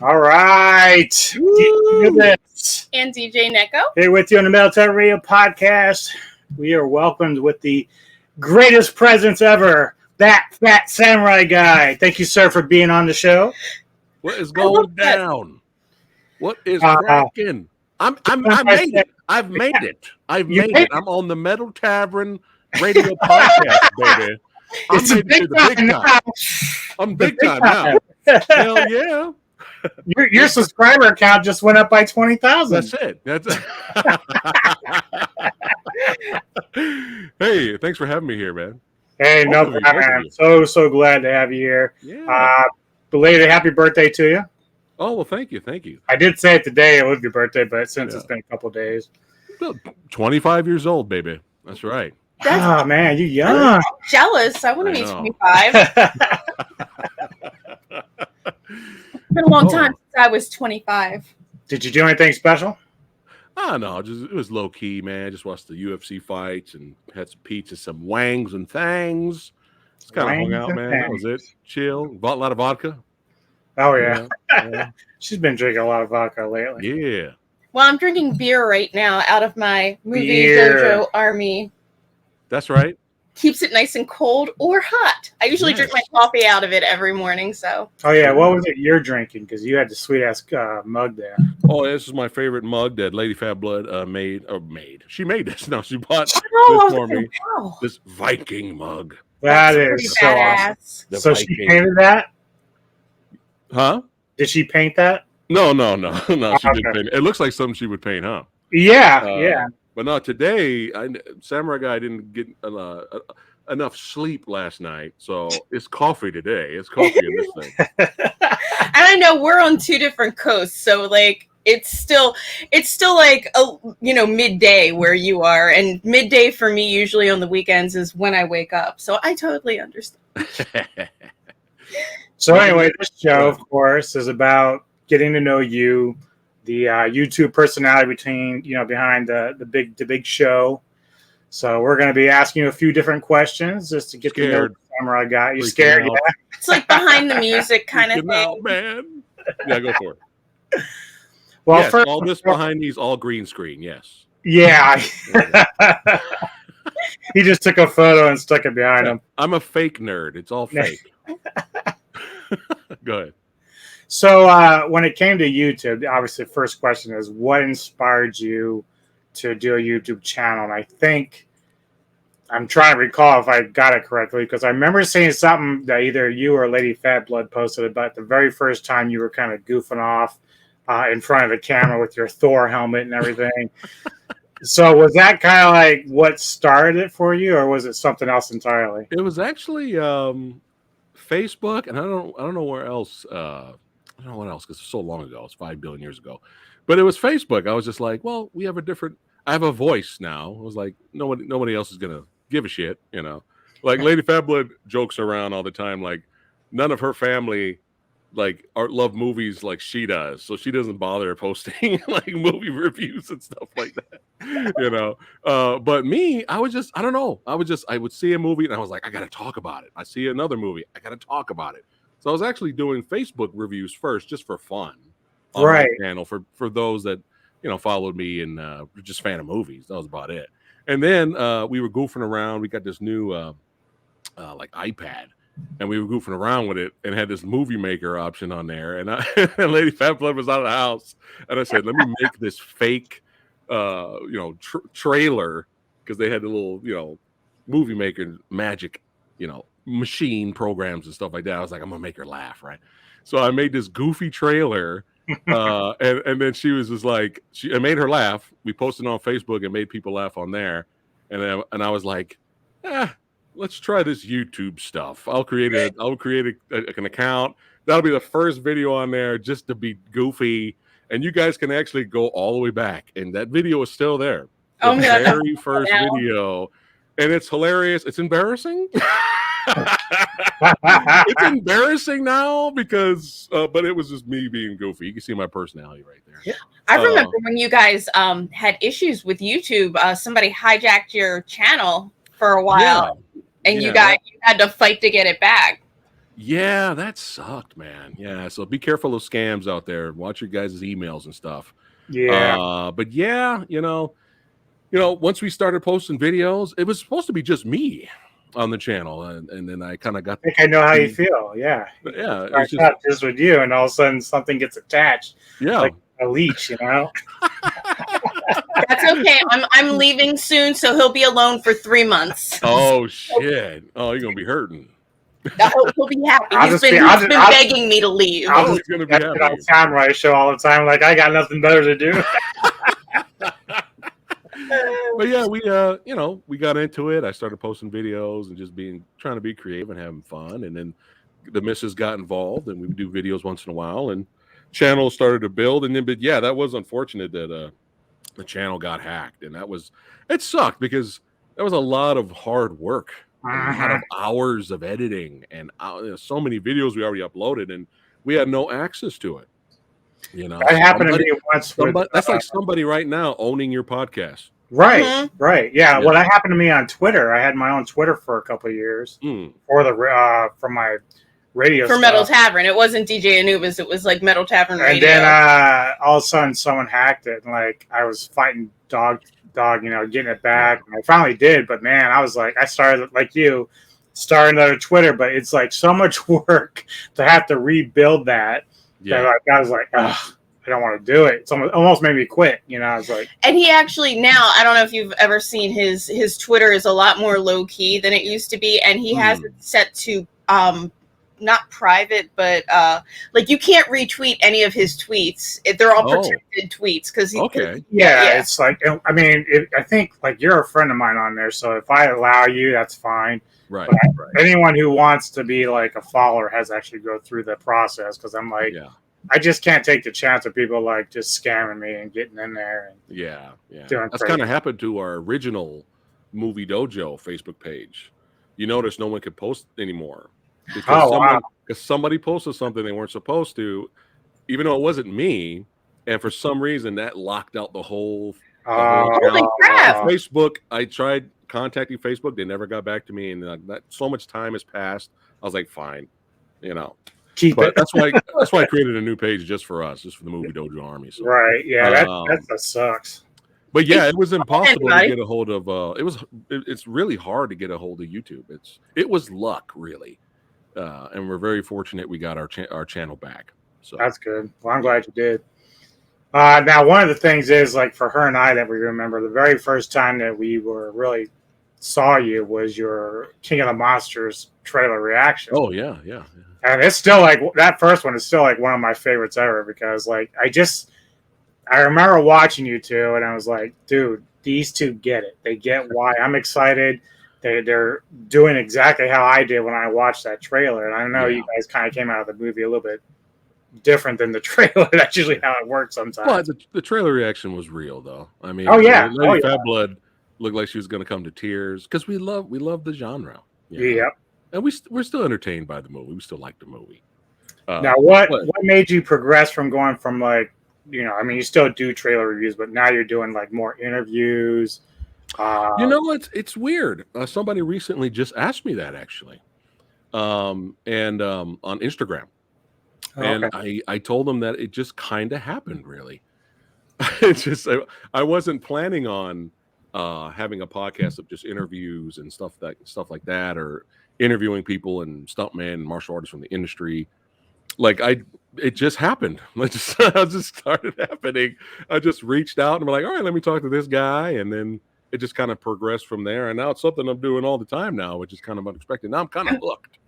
All right. This. And DJ Neko. Here with you on the Military Radio Podcast. We are welcomed with the greatest presence ever, That Phat Samurai Guy. Thank you, sir, for being on the show. What is going down? What is cracking? I made it. I've made it. I've made it. I'm on the Metal Tavern Radio Podcast, baby. It's a big time now. I'm big time now. Hell yeah. Your subscriber count just went up by 20,000. That's it. Hey, thanks for having me here, man. Hey, no problem. I'm so glad to have you here. Yeah. Belated happy birthday to you. Oh, well, thank you. Thank you. I did say it today it was your birthday, but since it's been a couple of days. 25 years old, baby. That's right. Oh, man, you young. I'm jealous. I want to be 25. It's been a long time since I was 25. Did you do anything special? Oh, no, it was low key, man. Just watched the UFC fights and had some pizza, some wangs and things. Just kind of hung out, man. That was it. Chill. Bought a lot of vodka. Oh, yeah. She's been drinking a lot of vodka lately. Yeah. Well, I'm drinking beer right now out of my movie Dojo Army. That's right. Keeps it nice and cold or hot. I usually drink my coffee out of it every morning. So. Oh yeah, what was it you're drinking? Because you had the sweet ass mug there. Oh, this is my favorite mug that Lady Fat Blood made. She made this. No, she bought this for me. Wow. This Viking mug. That is so awesome. So Viking. She painted that? Huh? Did she paint that? No. She didn't paint it. It looks like something she would paint, huh? Yeah. But no, today, Samurai Guy didn't get enough sleep last night, so it's coffee today. It's coffee in this thing. And I know we're on two different coasts, so like it's still like midday where you are, and midday for me usually on the weekends is when I wake up. So I totally understand. So anyway, this show, of course, is about getting to know you. The YouTube personality behind the big show. So we're going to be asking you a few different questions just to get to know the Samurai Guy. You scared? Yeah. It's like behind the music kind of thing. Out, man. Yeah, go for it. Well, yes, first, all this behind these all green screen. Yes. Yeah. He just took a photo and stuck it behind him. I'm a fake nerd. It's all fake. Go ahead. So when it came to YouTube, obviously the first question is what inspired you to do a YouTube channel? And I think I'm trying to recall if I got it correctly because I remember seeing something that either you or Lady Fat Blood posted about the very first time you were kind of goofing off in front of the camera with your Thor helmet and everything. So was that kind of like what started it for you, or was it something else entirely? It was actually Facebook, and I don't know where else. I don't know what else because it's so long ago. It's 5 billion years ago. But it was Facebook. I was just like, well, I have a voice now. I was like, nobody else is going to give a shit, Like Lady Fat Blood jokes around all the time. Like none of her family love movies like she does. So she doesn't bother posting like movie reviews and stuff like that, But me, I don't know. I would see a movie and I was like, I got to talk about it. I see another movie. I got to talk about it. So I was actually doing Facebook reviews first, just for fun, on my channel for those that followed me and were just fan of movies. That was about it. And then we were goofing around. We got this new iPad, and we were goofing around with it, and had this movie maker option on there. And and Lady Fat Blood was out of the house, and I said, "Let me make this fake, trailer," because they had the little movie maker magic, machine programs and stuff like that. I was like, I'm gonna make her laugh, right? So I made this goofy trailer, and then she was just like, I made her laugh. We posted on Facebook and made people laugh on there, and I was like, let's try this YouTube stuff. I'll create an account. That'll be the first video on there just to be goofy, and you guys can actually go all the way back, and that video is still there. The very first video, and it's hilarious. It's embarrassing. It's embarrassing now because but it was just me being goofy. You can see my personality right there. Yeah. I remember when you guys had issues with YouTube, somebody hijacked your channel for a while, and you had to fight to get it back. Yeah, that sucked, man. Yeah, so be careful of scams out there. Watch your guys' emails and stuff. Yeah. But yeah, once we started posting videos, it was supposed to be just me on the channel, and then I kind of got. I think I know how you feel. Yeah. It Yeah, it's starts just out just with you, and all of a sudden something gets attached, yeah. like a leech, you know? That's okay. I'm leaving soon, so he'll be alone for 3 months. Oh shit! Oh, you're gonna be hurting. He'll be happy. I'll He's just been begging me to leave. I'll Oh, just he's gonna be get on happy. Samurai show all the time. Like, I got nothing better to do. But yeah, we got into it. I started posting videos and just trying to be creative and having fun. And then the missus got involved, and we would do videos once in a while. And channel started to build. And then, but yeah, that was unfortunate that the channel got hacked, and it sucked because that was a lot of hard work, a lot of hours of editing, and so many videos we already uploaded, and we had no access to it. That happened to me once. That's like somebody right now owning your podcast. Right, Mhm. right. Yeah. Well, that happened to me on Twitter. I had my own Twitter for a couple of years for my radio For stuff. Metal Tavern. It wasn't DJ Anubis, it was like Metal Tavern Radio. And then all of a sudden someone hacked it, and like I was fighting dog, getting it back. And I finally did, but man, I was like, I started like you, starting another Twitter, but it's like so much work to have to rebuild that. Yeah. That, like, I was like, ugh, I don't want to do it. It's almost made me quit. I was like, and he actually now, I don't know if you've ever seen his Twitter is a lot more low key than it used to be, and he has it set to not private, but like you can't retweet any of his tweets. They're all protected tweets because yeah, it's like, I mean, I think like you're a friend of mine on there, so if I allow you, that's fine. Right. Anyone who wants to be like a follower has actually go through the process, because I'm like, I just can't take the chance of people like just scamming me and getting in there. And That's kind of happened to our original Movie Dojo Facebook page. You notice no one could post anymore because somebody posted something they weren't supposed to, even though it wasn't me. And for some reason, that locked out the whole holy crap. Facebook. I tried contacting Facebook; they never got back to me, and that so much time has passed. I was like, fine, keep it. That's why I created a new page just for us, just for the Movie Dojo Army. So. Right? Yeah, that sucks. But yeah, it was impossible to get a hold of. It's really hard to get a hold of YouTube. It was luck, really, and we're very fortunate we got our channel back. So that's good. Well, I'm glad you did. Now, one of the things is like for her and I that we remember the very first time that we really saw you was your King of the Monsters trailer reaction. Oh yeah. And it's still like that first one is still like one of my favorites ever, because like I remember watching you two and I was like, dude, these two get it. They get why I'm excited. They're doing exactly how I did when I watched that trailer. And I know you guys kind of came out of the movie a little bit different than the trailer. That's usually how it works sometimes. Well, the trailer reaction was real, though. I mean, Lady Fat Blood looked like she was going to come to tears because we love the genre. Yeah, and we're still entertained by the movie. We still like the movie. Now, what made you progress from going from like, I mean, you still do trailer reviews, but now you're doing like more interviews. It's weird. Somebody recently just asked me that actually, and on Instagram. And I told them that it just kind of happened, really. It's just I wasn't planning on having a podcast of just interviews and stuff like that, or interviewing people and stuntmen and martial artists from the industry. Like it just happened. It just started happening. I just reached out and I'm like, all right, let me talk to this guy, and then it just kind of progressed from there. And now it's something I'm doing all the time now, which is kind of unexpected. Now I'm kind of hooked.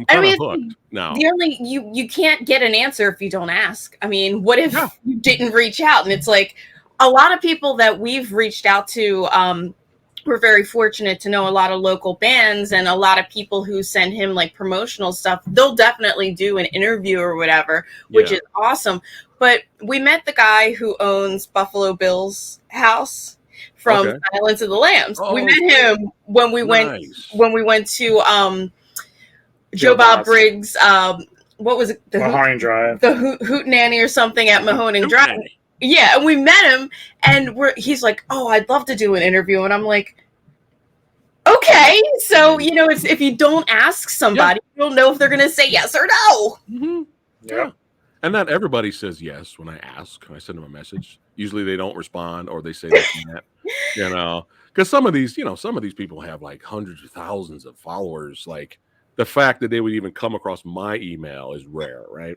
Hooked now. The only you can't get an answer if you don't ask. I mean, what if you didn't reach out? And it's like a lot of people that we've reached out to, we're very fortunate to know a lot of local bands and a lot of people who send him like promotional stuff. They'll definitely do an interview or whatever, which is awesome. But we met the guy who owns Buffalo Bill's house from Silence of the Lambs. We met him when we went to Joe Bob Briggs, what was it? The Mahoning Drive. The Hootenanny or something at Mahoning Drive. Yeah, and we met him, and he's like, oh, I'd love to do an interview. And I'm like, Okay, so if you don't ask somebody, you don't know if they're going to say yes or no. Mm-hmm. Yeah. And not everybody says yes when I ask. I send them a message. Usually they don't respond, or they say they can't. Because some of these people have like hundreds of thousands of followers. Like the fact that they would even come across my email is rare, right?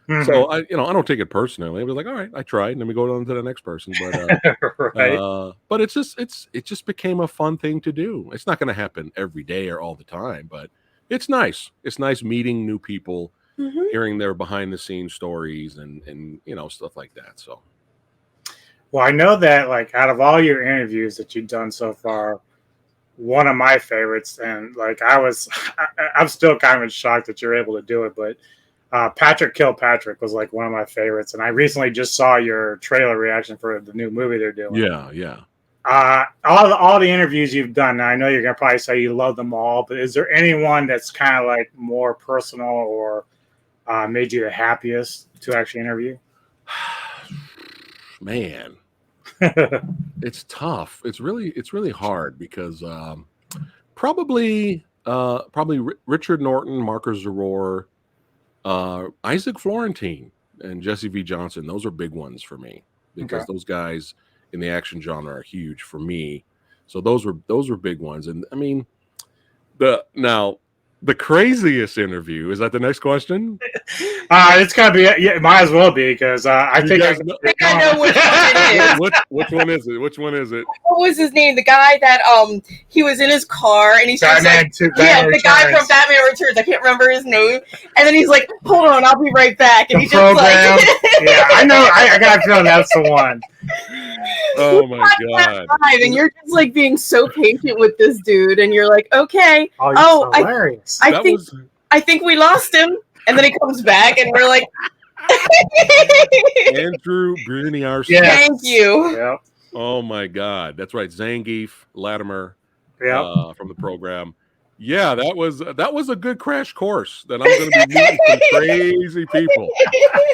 Mm-hmm. So I don't take it personally. I was like, all right, I tried, and then we go on to the next person. But right. But it just became a fun thing to do. It's not going to happen every day or all the time, but it's nice. It's nice meeting new people, hearing their behind the scenes stories, and stuff like that. So, well, I know that like out of all your interviews that you've done so far, one of my favorites, and like I'm still kind of in shock that you're able to do it, but Patrick Kilpatrick was like one of my favorites, and I recently just saw your trailer reaction for the new movie they're doing. Yeah. All the interviews you've done, now I know you're gonna probably say you love them all, but is there anyone that's kind of like more personal or made you the happiest to actually interview? Man, it's tough. It's really hard because probably Richard Norton, Marcus Zaror, Isaac Florentine, and Jesse V. Johnson. Those are big ones for me because those guys in the action genre are huge for me. So those were big ones. And I mean, the craziest interview, is that the next question? It's gotta be. Yeah, might as well be because I think I know which one it is. Which one is it? Which one is it? What was his name? The guy that he was in his car and he starts the guy from Batman Returns. I can't remember his name. And then he's like, "Hold on, I'll be right back." And he's just like, "Yeah, I know. I got a feeling that's the one." Oh my god! And you're just like being so patient with this dude, and you're like, "Okay, hilarious." I think we lost him. And then he comes back, and we're like, Andrew Bruniarski. Yes. Thank you. Yep. Oh my God, that's right, Zangief Latimer. From the program. Yeah, that was a good crash course. That I'm going to be meeting some crazy people.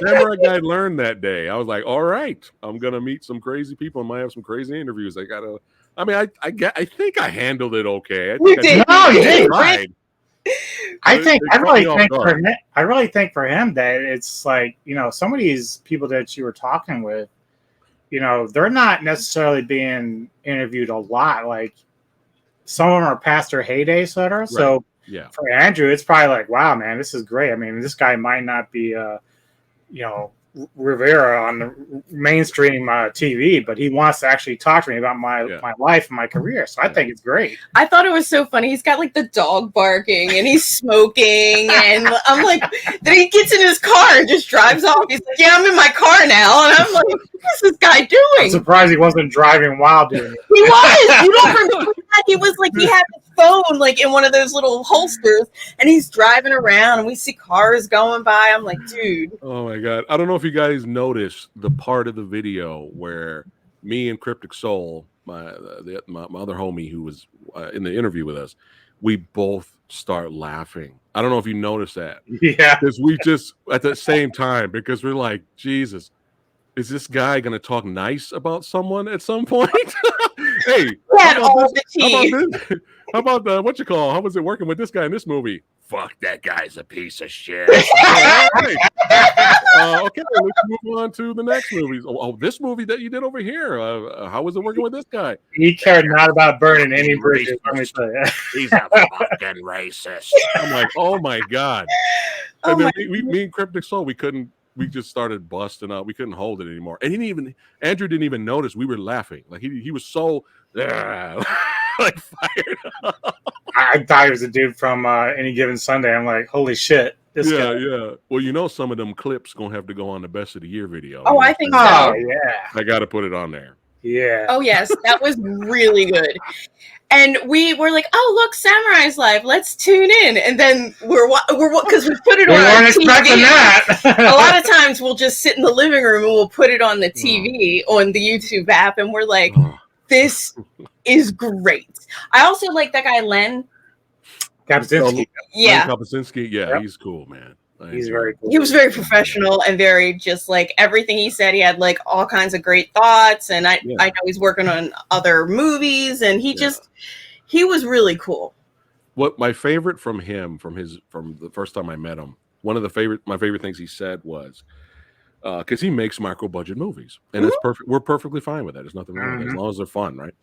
Samurai Guy learned that day. I was like, all right, I'm going to meet some crazy people. I might have some crazy interviews. I think I handled it okay. You did. You did. Right. I really think for him that it's like, some of these people that you were talking with, they're not necessarily being interviewed a lot. Like some of them are past their heyday, sort of. Right. So for Andrew, it's probably like, wow, man, this is great. I mean, this guy might not be, Rivera on the mainstream TV, but he wants to actually talk to me about my life and my career. So I think it's great. I thought it was so funny. He's got like the dog barking and he's smoking, and I'm like, then he gets in his car and just drives off. He's like, "Yeah, I'm in my car now," and I'm like, "What is this guy doing?" I'm surprised he wasn't driving while doing it. He was. You don't remember that? He was like, he had his phone like in one of those little holsters, and he's driving around, and we see cars going by. I'm like, dude. Oh my God. I don't know if you guys noticed the part of the video where me and Cryptic Soul, my other homie who was in the interview with us, we both start laughing. I don't know if you noticed that. Yeah. Because we just at the same time, because we're like, Jesus, is this guy going to talk nice about someone at some point? Hey, how about the what you call? How was it working with this guy in this movie? Fuck, that guy's a piece of shit. All right. Okay, let's move on to the next movie. Oh, this movie that you did over here. How was it working with this guy? He cared not about burning any bridges. He's a fucking racist. I'm like, oh my God. And then me and Cryptic Soul, we just started busting up. We couldn't hold it anymore. And Andrew didn't even notice we were laughing. Like he was so like fired up. I thought he was a dude from Any Given Sunday. I'm like, holy shit. This guy. Yeah. Well, some of them clips gonna have to go on the Best of the Year video. Oh, I think so. Oh, yeah. I got to put it on there. Yeah. Oh, yes. That was really good. And we were like, "Oh, look, Samurai's live. Let's tune in." And then we're because we put it on our TV. That. A lot of times we'll just sit in the living room and we'll put it on the TV on the YouTube app, and we're like, "This is great." I also like that guy Len Kapuscinski. Yeah, Len Kapuscinski. Yeah, yep. He's cool, man. He's very cool. He was very professional and very just like everything he said. He had like all kinds of great thoughts, and I know he's working on other movies, and he He was really cool. What my favorite from him, from the first time I met him, one of my favorite things he said was, because he makes micro budget movies, and that's perfect. We're perfectly fine with that. There's nothing wrong with it as long as they're fun, right?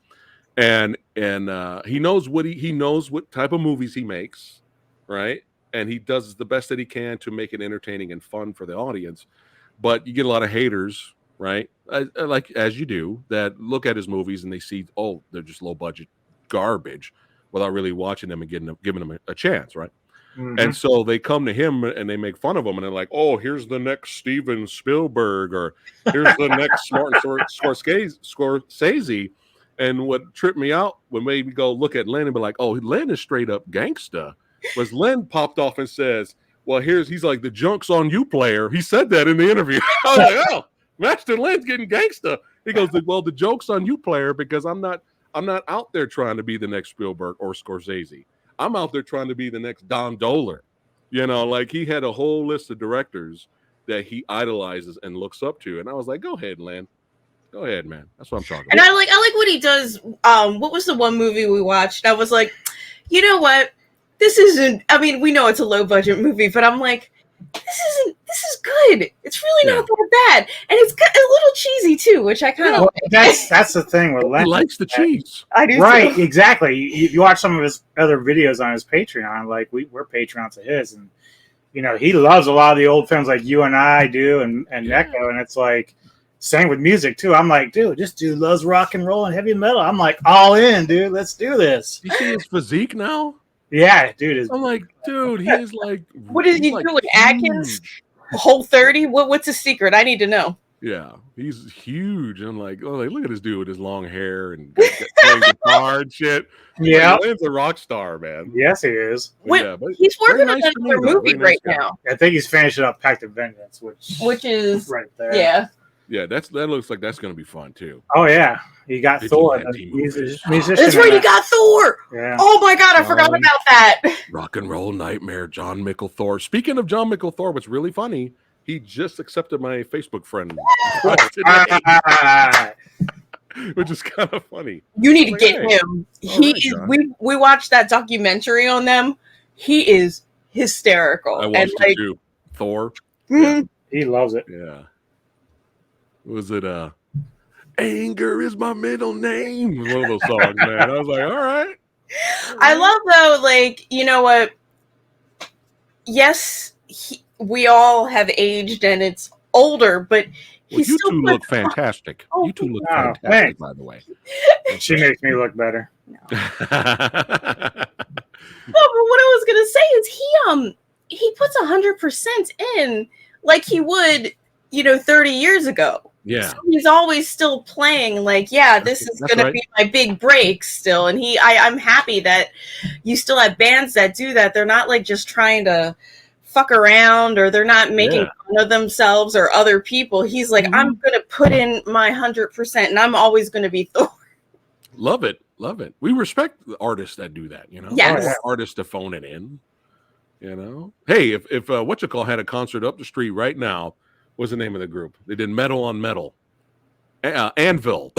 And he knows he knows what type of movies he makes, right? And he does the best that he can to make it entertaining and fun for the audience. But you get a lot of haters, right? Like as you do, that look at his movies and they see, oh, they're just low budget garbage, without really watching them and giving them a chance, right? And so they come to him and they make fun of him, and they're like, "Oh, here's the next Steven Spielberg, or here's the next Martin Scorsese." And what tripped me out when made me go look at Len and be like, "Oh, Len is straight up gangsta." Was Len popped off and says, "Well, he's like the joke's on you, player." He said that in the interview. I was like, "Oh, Master Len's getting gangsta." He goes, "Well, the joke's on you, player, because I'm not out there trying to be the next Spielberg or Scorsese. I'm out there trying to be the next Don Dohler." You know, like he had a whole list of directors that he idolizes and looks up to. And I was like, go ahead, Len. Go ahead, man. That's what I'm talking And about. I like what he does. What was the one movie we watched? I was like, you know what? This isn't, I mean, we know it's a low budget movie, but I'm like, this is good. It's really not that bad. And it's a little cheesy too, which I kind of like. That's the thing with Len. He likes the cheese. I do Right, too. exactly. You watch some of his other videos on his Patreon, like we're Patreons of his, and you know, he loves a lot of the old films like You and I do and Neko, and it's like same with music too. I'm like, dude, this dude loves rock and roll and heavy metal. I'm like, all in, dude. Let's do this. You see his physique now? Yeah, dude. I'm like, dude, he is like. What is he doing? Atkins? Whole 30? What's his secret? I need to know. Yeah, he's huge. I'm like, oh, like, look at this dude with his long hair and playing guitar and shit. Yeah, like, Len's a rock star, man. Yes, he is. Yeah, but he's working on nice another movie right now. I think he's finishing up Pact of Vengeance, which is right there. Yeah. Yeah, that looks like that's going to be fun too. Oh yeah, you got Thor, musician. That's right, you got Thor. Yeah. Oh my god, I forgot about that. Rock and Roll Nightmare, John Mickle Thor. Speaking of John Mickle Thor, what's really funny, he just accepted my Facebook friend today, which is kind of funny. You need to get him. We watched that documentary on them. He is hysterical. I watched it too. Thor. Mm-hmm. He loves it. Yeah. Was it Anger is my middle name? One of those songs, man. I was like, all right. I love though, like, you know what? Yes, we all have aged and it's older, but you two look fantastic. You two look fantastic, by the way. She makes me look better. No. No, but what I was gonna say is he puts 100% in like he would, 30 years ago. Yeah. So he's always still playing like, this is going to be my big break still. And I'm happy that you still have bands that do that. They're not like just trying to fuck around or they're not making fun of themselves or other people. He's like, I'm going to put in my 100% and I'm always going to be Thor. Love it. Love it. We respect the artists that do that, Yes. Artists to phone it in, Hey, if Whatchacall had a concert up the street right now, what's the name of the group? They did Metal on Metal. Anvil.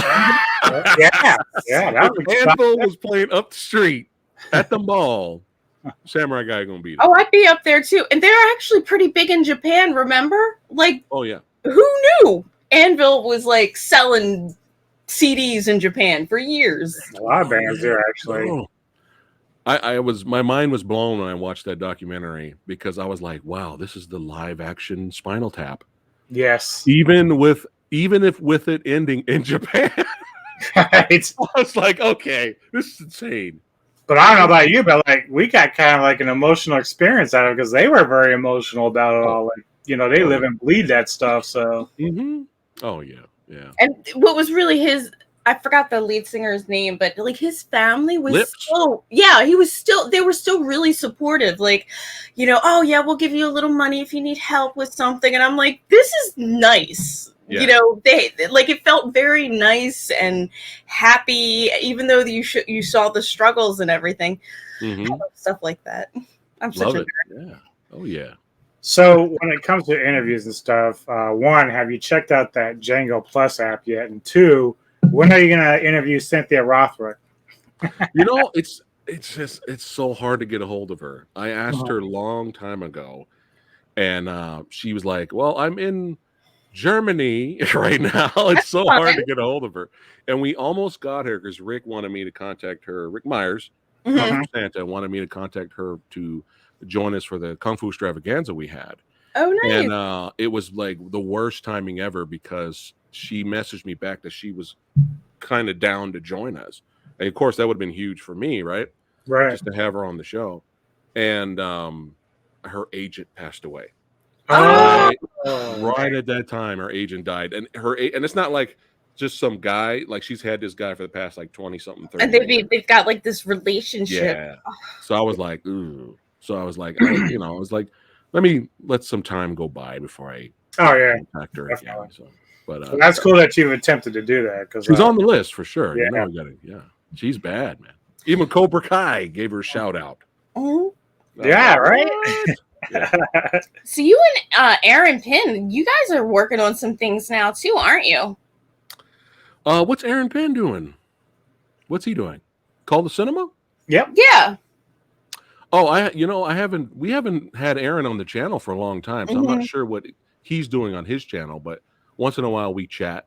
Yeah. Anvil was playing up the street at the mall. Samurai Guy gonna be there. Oh, I'd be up there too. And they're actually pretty big in Japan, remember? Like, oh yeah. Who knew? Anvil was like selling CDs in Japan for years. A lot of bands there actually. Oh. My mind was blown when I watched that documentary because I was like, wow, this is the live action Spinal Tap. Yes. Even if with it ending in Japan. Right. I was like, okay, this is insane. But I don't know about you, but like we got kind of like an emotional experience out of it because they were very emotional about it all. Like, they live and bleed that stuff. So. Mm-hmm. Oh yeah. Yeah. And what was really I forgot the lead singer's name, but like his family was they were still really supportive. Like, oh yeah, we'll give you a little money if you need help with something. And I'm like, this is nice. Yeah. They like it felt very nice and happy, even though you saw the struggles and everything. Mm-hmm. Stuff like that. I'm such Love a it. Yeah. Oh yeah. So when it comes to interviews and stuff, one, have you checked out that Django Plus app yet? And two, when are you going to interview Cynthia Rothrock? It's so hard to get a hold of her. I asked her a long time ago, and she was like, "Well, I'm in Germany right now." It's so hard to get a hold of her, and we almost got her because Rick wanted me to contact her. Rick Myers, Mhm. Santa, wanted me to contact her to join us for the Kung Fu extravaganza we had. Oh, nice. And it was like the worst timing ever because she messaged me back that she was kind of down to join us. And of course, that would have been huge for me, right? Right. Just to have her on the show. And her agent passed away. Oh. Right at that time, her agent died. And and it's not like just some guy. Like she's had this guy for the past like 20 something, 30 And years. they've got like this relationship. Yeah. So I was like, ooh. So I was like, I was like, let some time go by before I contact her again. So, but that's cool that you've attempted to do that because she's on the list for sure. Yeah. She's bad, man. Even Cobra Kai gave her a shout out. Oh. Yeah, right. Yeah. So you and Aaron Pinn, you guys are working on some things now too, aren't you? What's Aaron Penn doing? What's he doing? Call the Cinema? Yep. Yeah. Oh, we haven't had Aaron on the channel for a long time, so I'm not sure what he's doing on his channel, but once in a while we chat.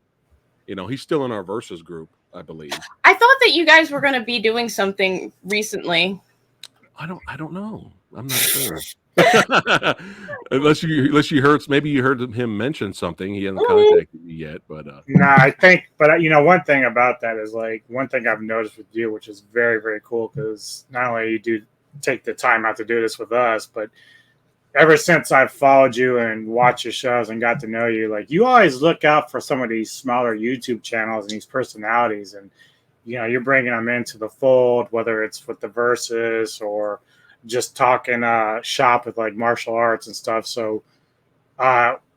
He's still in our Versus group, I believe. I thought that you guys were going to be doing something recently. I don't know. I'm not sure. unless you heard, maybe you heard him mention something. He hasn't contacted me yet, but I think, but one thing about that is like one thing I've noticed with you, which is very, very cool, because not only you do take the time out to do this with us, but ever since I've followed you and watched your shows and got to know you, like you always look out for some of these smaller YouTube channels and these personalities, and you're bringing them into the fold, whether it's with the Versus or just talking shop with like martial arts and stuff. So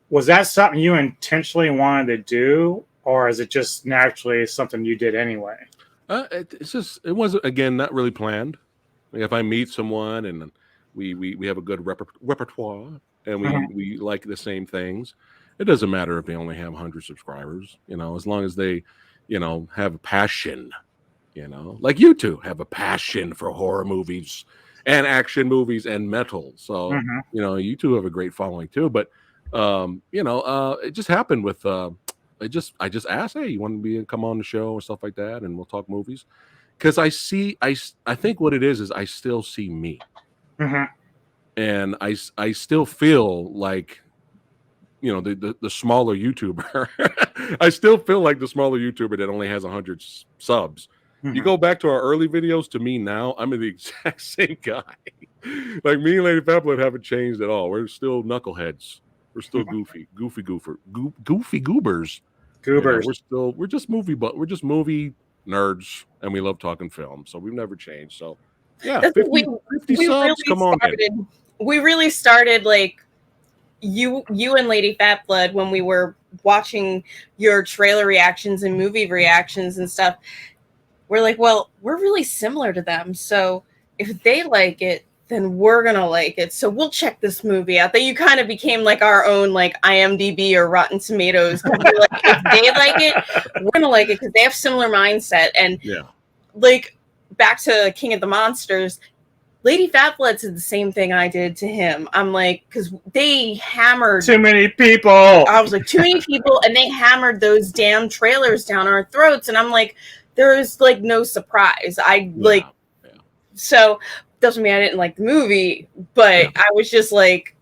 was that something you intentionally wanted to do, or is it just naturally something you did anyway? It wasn't, again, not really planned. Like if I meet someone and we have a good repertoire and we like the same things, it doesn't matter if they only have 100 subscribers, as long as they, have a passion, like you two have a passion for horror movies and action movies and metal. So, you two have a great following too. But, it just happened with, I just asked, hey, you want to come on the show or stuff like that, and we'll talk movies. Because I think what it is I still see me, and I still feel like, the smaller YouTuber. I still feel like the smaller YouTuber that only has 100 subs. You go back to our early videos to me now, I'm the exact same guy. Like me and Lady Phat Blood haven't changed at all. We're still knuckleheads. We're still goofy goobers. We're just movie nerds, and we love talking film. So we've never changed. So yeah, 50 subs. Come on in. We really started like you and Lady Phat Blood when we were watching your trailer reactions and movie reactions and stuff. We're like, well, we're really similar to them. So if they like it, then we're going to like it. So we'll check this movie out. That you kind of became like our own like IMDb or Rotten Tomatoes. Like, if they like it, we're going to like it because they have similar mindset. And like back to King of the Monsters, Lady Phat Blood said the same thing I did to him. I'm like, because they hammered too many people. I was like, too many people, and they hammered those damn trailers down our throats. And I'm like, there's like no surprise. So doesn't mean I didn't like the movie, but I was just like,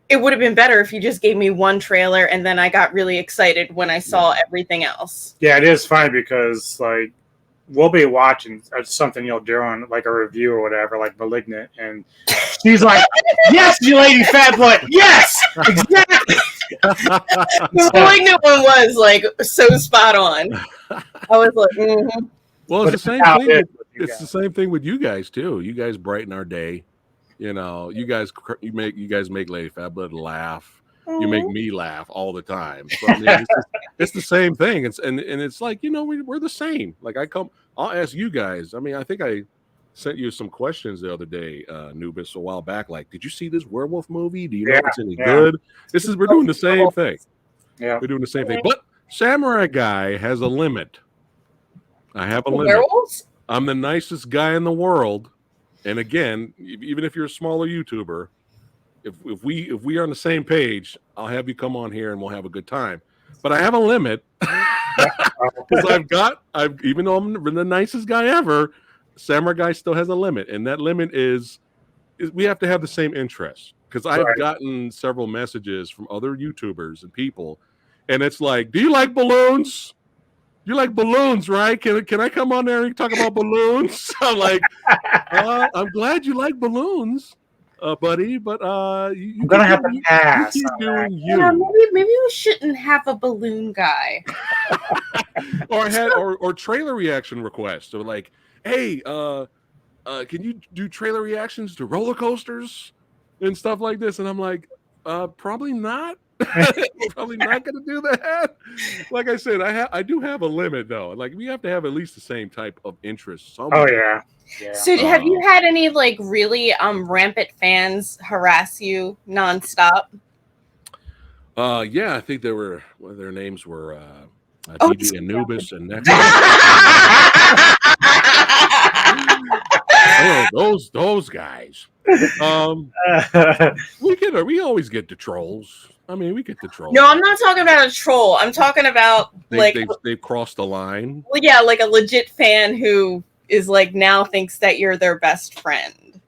it would have been better if you just gave me one trailer and then I got really excited when I saw everything else. Yeah, it is funny because like we'll be watching something you'll do on like a review or whatever, like Malignant, and she's like, "Yes, you Lady Phat Blood, yes, exactly." The Malignant one was like so spot on. I was like, Well, it's the same thing. It's the same thing with you guys too. You guys brighten our day. You guys make Lady Phat Blood laugh. You make me laugh all the time. So, I mean, it's the same thing. It's like, we're the same. Like I'll ask you guys. I mean, I think I sent you some questions the other day, Nubis, a while back. Like, did you see this werewolf movie? Do you know if it's any good? We're doing the same thing. Yeah, we're doing the same thing. But Samurai Guy has a limit. I have a limit. Werewolves? I'm the nicest guy in the world. And again, even if you're a smaller YouTuber, if we are on the same page, I'll have you come on here and we'll have a good time. But I have a limit because I've even though I'm the nicest guy ever, Samurai Guy still has a limit, and that limit is we have to have the same interests. Because I've gotten several messages from other YouTubers and people, and it's like, "Do you like balloons? You like balloons, right? Can I come on there and talk about balloons?" I'm like, I'm glad you like balloons, buddy, but I'm gonna have to pass. You keep doing you. Yeah, maybe we shouldn't have a balloon guy. or trailer reaction requests. So like, hey, can you do trailer reactions to roller coasters and stuff like this? And I'm like, probably not. Probably not going to do that. Like I said, I do have a limit though. Like we have to have at least the same type of interest somewhere. Oh yeah. Yeah. So have you had any like really rampant fans harass you nonstop? Yeah, I think there were their names were DB Anubis and Neko. Oh, those guys. We always get the trolls. I mean, we get the trolls. No, I'm not talking about a troll. I'm talking about they've crossed the line. Well, yeah, like a legit fan who is like now thinks that you're their best friend.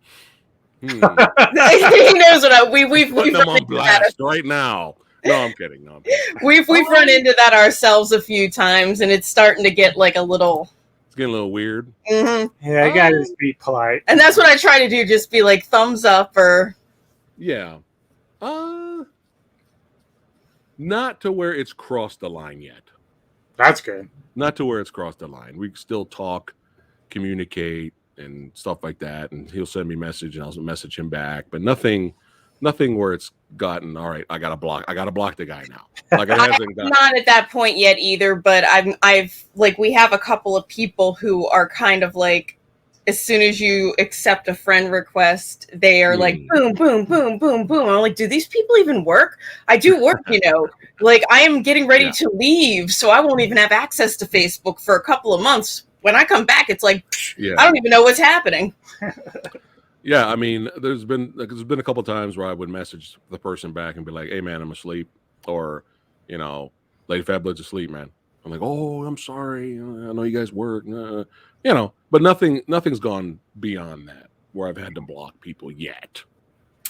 He knows what we've putting them on blast right now. No, I'm kidding. We've run into that ourselves a few times, and it's starting to get like a little. It's getting a little weird. Mm-hmm. Yeah, you gotta just be polite. And that's what I try to do. Just be like thumbs up or. Yeah. Not to where it's crossed the line yet. That's good. Not to where it's crossed the line. We still talk, communicate, and stuff like that. And he'll send me a message, and I'll message him back. But nothing where it's gotten. All right, I gotta block the guy now. Like it hasn't gotten. Not at that point yet either. But I've like we have a couple of people who are kind of like. As soon as you accept a friend request, they are like, boom, boom, boom, boom, boom. I'm like, do these people even work? I do work, Like, I am getting ready to leave, so I won't even have access to Facebook for a couple of months. When I come back, it's like, I don't even know what's happening. Yeah, I mean, there's been a couple of times where I would message the person back and be like, hey, man, I'm asleep. Or, Lady Fat Blood's asleep, man. I'm like, oh, I'm sorry. I know you guys work. But nothing's gone beyond that where I've had to block people yet.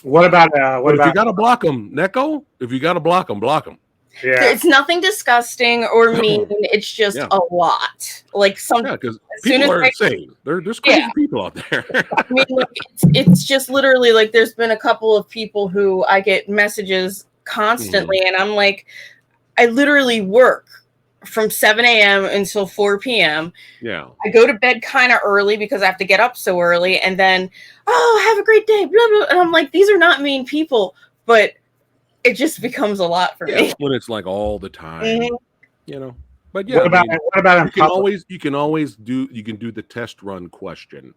What about if you got to block them, Neko? If you got to block them, block them. Yeah. It's nothing disgusting or mean. It's just a lot. Like because people are insane. There's crazy people out there. I mean, it's just literally like there's been a couple of people who I get messages constantly, and I'm like, I literally work from 7 a.m. until 4 p.m. Yeah. I go to bed kind of early because I have to get up so early, and then, have a great day, blah, blah. And I'm like, these are not mean people, but it just becomes a lot for me. When it's like all the time, But yeah, what about you can always do the test run question,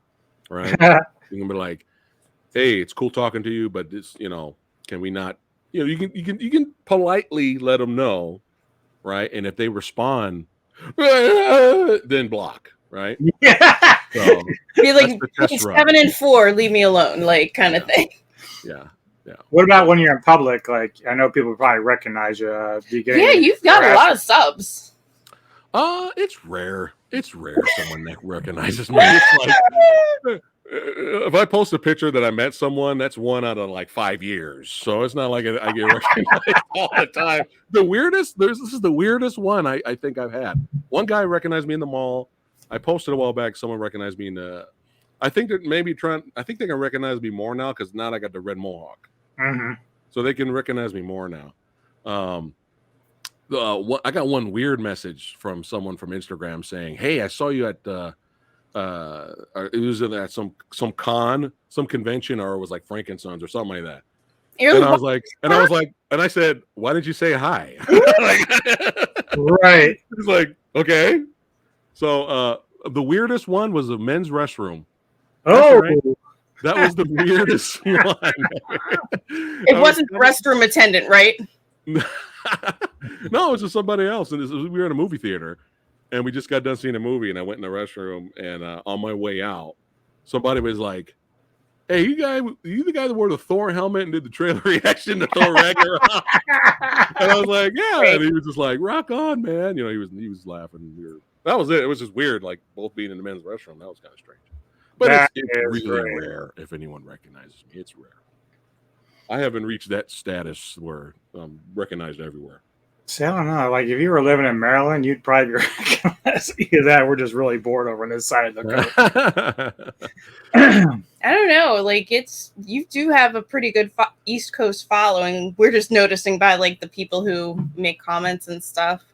right? You can be like, hey, it's cool talking to you, but this, can we not, you can politely let them know. Right, and if they respond, then block. Right, so be like 7 and 4, leave me alone, like kind of thing. Yeah. What about when you're in public? Like I know people probably recognize you. You've got a lot of subs. It's rare. Someone that recognizes me. It's like if I post a picture that I met someone, that's 1 out of like 5 years. So it's not like I get recognized all the time. This is the weirdest one I think I've had. One guy recognized me in the mall. I posted a while back. Someone recognized me in the. I think they can recognize me more now because now I got the red mohawk. Mm-hmm. So they can recognize me more now. I got one weird message from someone from Instagram saying, "Hey, I saw you at it was at some con, some convention, or it was like Frankenstein's or something like that." And I said, "Why did you say hi?" Right. He's like, "Okay." So the weirdest one was a men's restroom. Oh, right. That was the weirdest one. It wasn't the restroom attendant, right? No, it was just somebody else, and we were in a movie theater. and we just got done seeing a movie, and I went in the restroom, and on my way out, somebody was like, "Hey, you the guy that wore the Thor helmet and did the trailer reaction to Thor Ragnarok?" And I was like, "Yeah," and he was just like, "Rock on, man!" He was laughing. That was it. It was just weird, like both being in the men's restroom. That was kind of strange, but it's really rare if anyone recognizes me. It's rare. I haven't reached that status where I'm recognized everywhere. See, I don't know. Like, if you were living in Maryland, you'd probably be recognized. Either that, we're just really bored over on this side of the coast. I don't know. Like, you do have a pretty good East Coast following. We're just noticing by like the people who make comments and stuff,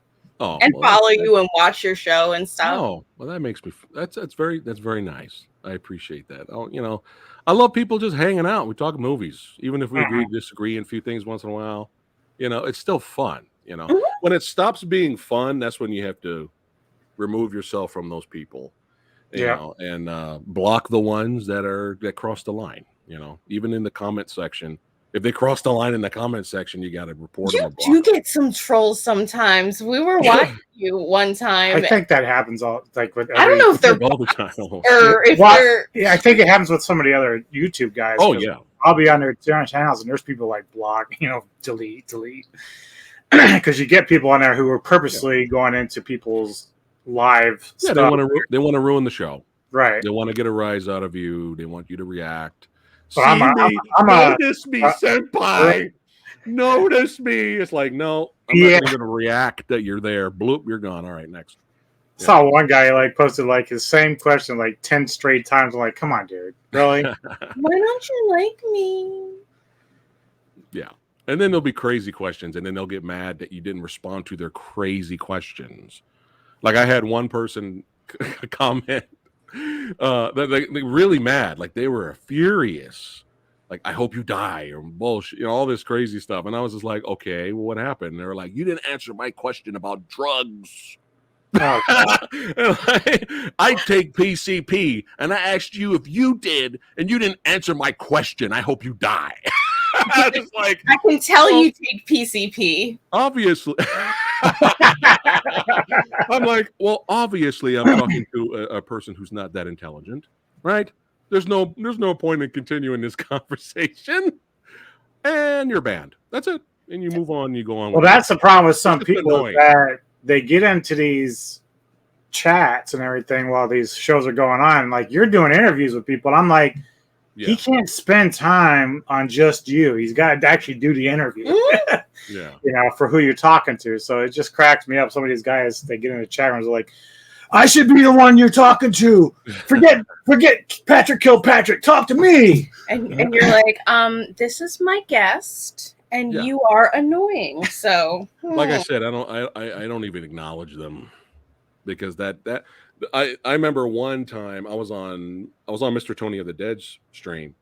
and follow you and watch your show and stuff. Oh, well, that makes me. That's very nice. I appreciate that. Oh, I love people just hanging out. We talk movies, even if we agree disagree in a few things once in a while. It's still fun. When it stops being fun, that's when you have to remove yourself from those people, and block the ones that cross the line. Even in the comment section, if they cross the line in the comment section, you got to report them. You do get some trolls sometimes. We were watching you one time. I think that happens all with. I don't know if they're all the time, or if they're. Yeah, I think it happens with some of the other YouTube guys. Oh yeah, I'll be on their channels and there's people like block, delete. Because you get people on there who are purposely going into people's live stuff. They want to ruin the show. Right. They want to get a rise out of you. They want you to react. But Notice me, senpai. Notice me. It's like, no, I'm not even going to react that you're there. Bloop, you're gone. All right, next. I saw one guy posted his same question 10 straight times. I'm like, come on, dude. Really? Why don't you like me? Yeah. And then there'll be crazy questions, and then they'll get mad that you didn't respond to their crazy questions. Like I had one person comment that they really mad, like they were furious, like I hope you die or bullshit, all this crazy stuff. And I was just like, okay, well, what happened? And they were like, you didn't answer my question about drugs. Oh, I take PCP, and I asked you if you did, and you didn't answer my question. I hope you die. I was like, I can tell you take PCP. Obviously. I'm like, well, obviously I'm talking to a person who's not that intelligent, right? There's no point in continuing this conversation. And you're banned. That's it. And you move on, you go on. Well, that's the problem with some people that they get into these chats and everything while these shows are going on. Like, you're doing interviews with people. And I'm like, he can't spend time on just you. He's got to actually do the interview. For who you're talking to. So it just cracks me up. Some of these guys, they get in the chat rooms like, I should be the one you're talking to. Forget Patrick Kilpatrick. Talk to me. And you're like, this is my guest, and you are annoying. So, like I said, I don't even acknowledge them, because I remember one time I was on Mr. Tony of the Dead's stream,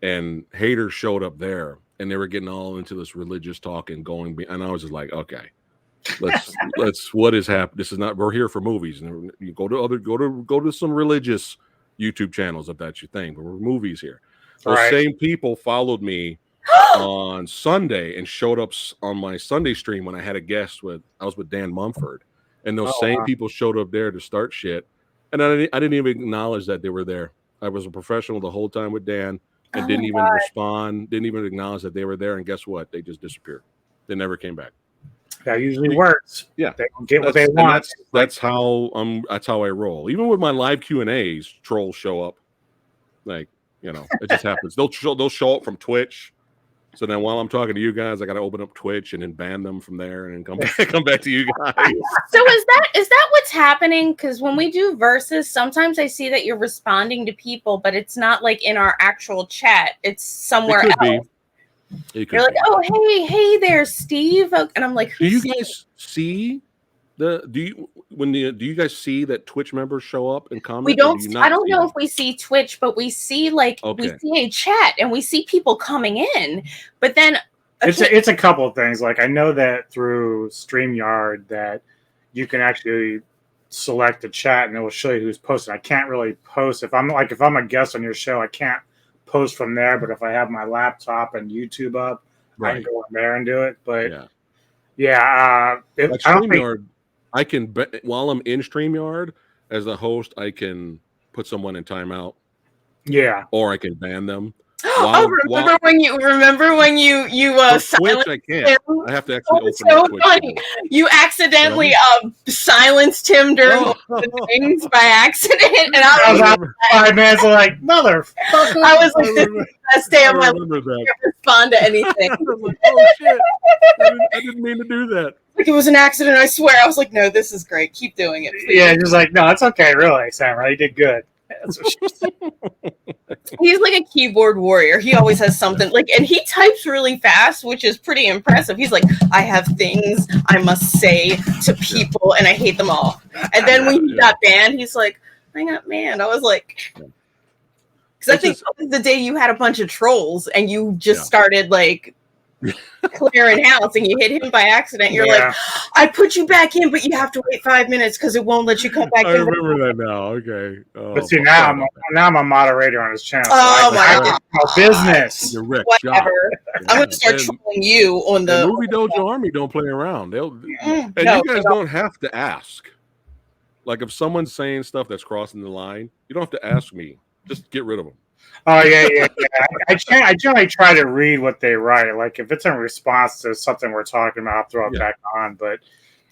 and haters showed up there, and they were getting all into this religious talk and going, and I was just like, okay, let's what is happening? This is not, we're here for movies, and you go to some religious YouTube channels if that's your thing, but we're movies here. Those same people followed me on Sunday and showed up on my Sunday stream when I had a guest I was with Dan Mumford. And those same people showed up there to start shit. And I didn't even acknowledge that they were there. I was a professional the whole time with Dan and didn't even respond, didn't even acknowledge that they were there. And guess what? They just disappeared. They never came back. That usually works. Yeah. They don't get what they want. That's how I roll. Even with my live Q&As, trolls show up. Like, it just happens. They'll show up from Twitch. So then while I'm talking to you guys, I got to open up Twitch and then ban them from there and then come back to you guys. So is that what's happening? Because when we do verses, sometimes I see that you're responding to people, but it's not like in our actual chat. It's somewhere else. You're like, oh, hey there, Steve. And I'm like, do you guys see do you guys see that Twitch members show up and comment? We don't. I don't know if we see Twitch, but we see we see a chat and we see people coming in. But then it's a couple of things. Like, I know that through StreamYard that you can actually select a chat and it will show you who's posting. I can't really post if I'm a guest on your show. I can't post from there. But if I have my laptop and YouTube up, I can go in there and do it. But I don't think. I can while I'm in StreamYard as a host, I can put someone in timeout, Yeah. or I can ban them. Remember when you For Twitch, silenced I can't. him? I have to actually open So up Twitch. funny. You accidentally silenced him during one of the things by accident, and I was out 5 minutes like motherfucker. I was like, best day of my life. remember that. I can't respond to anything. I was like, oh shit! I didn't mean to do that. Like it was an accident, I swear. I was like, no, this is great. Keep doing it. Please. Yeah, just like, no, it's okay, really, Samurai. You did good. That's what she said. He's like a keyboard warrior. He always has something like, and he types really fast, which is pretty impressive. He's like, I have things I must say to people, and I hate them all. And then when he got banned, he's like, I got banned. I was like, because I think that was the day you had a bunch of trolls, and you just started like clearing house, and you hit him by accident. You're like, I put you back in, but you have to wait 5 minutes because it won't let you come back in. I remember that now. Okay. Oh, but see, now I'm a moderator on his channel. Oh so my God. Business. You're Rick. Whatever. I'm going to start trolling you on the Movie Dojo Army. Don't play around. And you guys don't have to ask. Like if someone's saying stuff that's crossing the line, you don't have to ask me. Just get rid of them. Oh yeah. I generally try to read what they write. Like if it's in response to something we're talking about, I'll throw it back on. But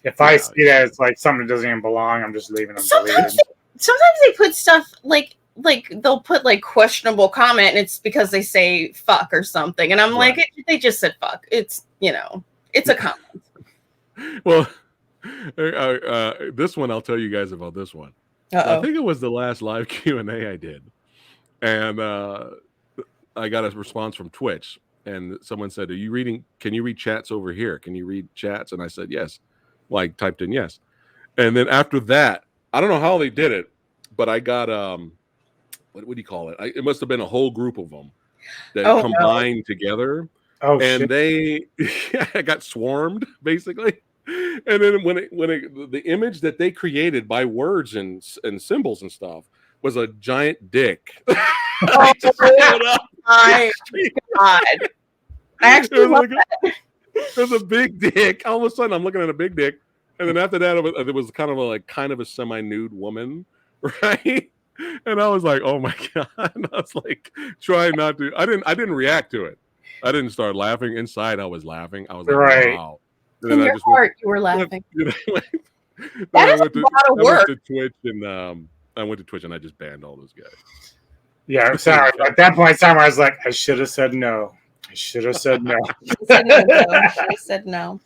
if I see that it's like something that doesn't even belong, I'm just leaving them deleted. Sometimes they put stuff like they'll put like questionable comment, and it's because they say fuck or something, and I'm like, they just said fuck. It's it's a comment. Well, this one I'll tell you guys about this one. I think it was the last live Q&A I did. And I got a response from Twitch, and someone said, can you read chats over here? Can you read chats? And I said, yes. Well, I typed in yes. And then after that, I don't know how they did it, but I got, what do you call it? It must have been a whole group of them that combined together. And they got swarmed, basically. And then when the image that they created by words and symbols and stuff was a giant dick. Oh my God. I actually love that. It was a big dick. All of a sudden, I'm looking at a big dick. And then after that, it was kind of a semi-nude woman, right? And I was like, oh my God. And I was like, trying not to. I didn't react to it. I didn't start laughing. Inside, I was laughing. I was like, wow. And in your heart, you were laughing. That is a lot of work. I went to Twitch and I just banned all those guys. Yeah, sorry. At that point, Samurai was like, I should have said no. I should have said no. I said no.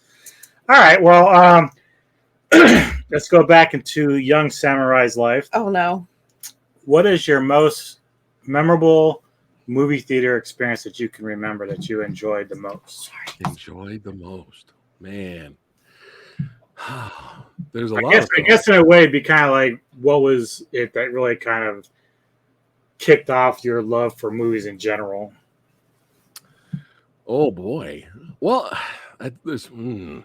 All right. Well, let's go back into young Samurai's life. Oh, no. What is your most memorable movie theater experience that you can remember that you enjoyed the most? Enjoyed the most? Man. There's a lot. I guess in a way, it'd be kind of like, what was it that really kind of kicked off your love for movies in general? Oh boy. Well, we're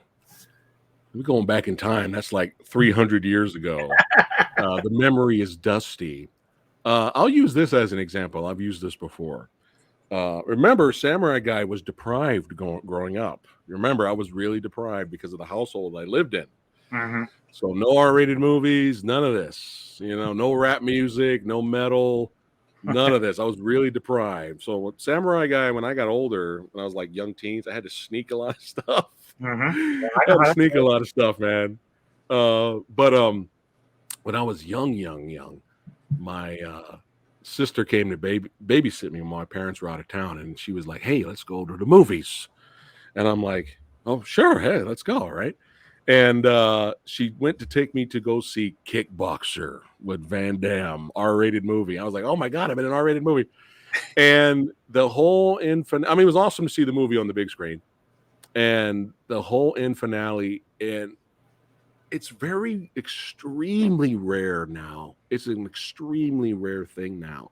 going back in time. That's like 300 years ago. The memory is dusty. I'll use this as an example. I've used this before. Remember, Samurai Guy was deprived growing up. Remember, I was really deprived because of the household I lived in. Mm-hmm. So no R-rated movies, none of this. No rap music, no metal, none of this. I was really deprived. So Samurai Guy, when I got older, when I was like young teens, I had to sneak a lot of stuff. Mm-hmm. I had to sneak a lot of stuff, man. But when I was young, my sister came to babysit me when my parents were out of town, and she was like, hey, let's go to the movies. And I'm like, oh, sure. Hey, let's go. Right. And she went to take me to go see Kickboxer with Van Damme, R-rated movie. I was like, oh my God, I'm in an R-rated movie. And the whole it was awesome to see the movie on the big screen. And the whole end finale, and it's extremely rare now. It's an extremely rare thing now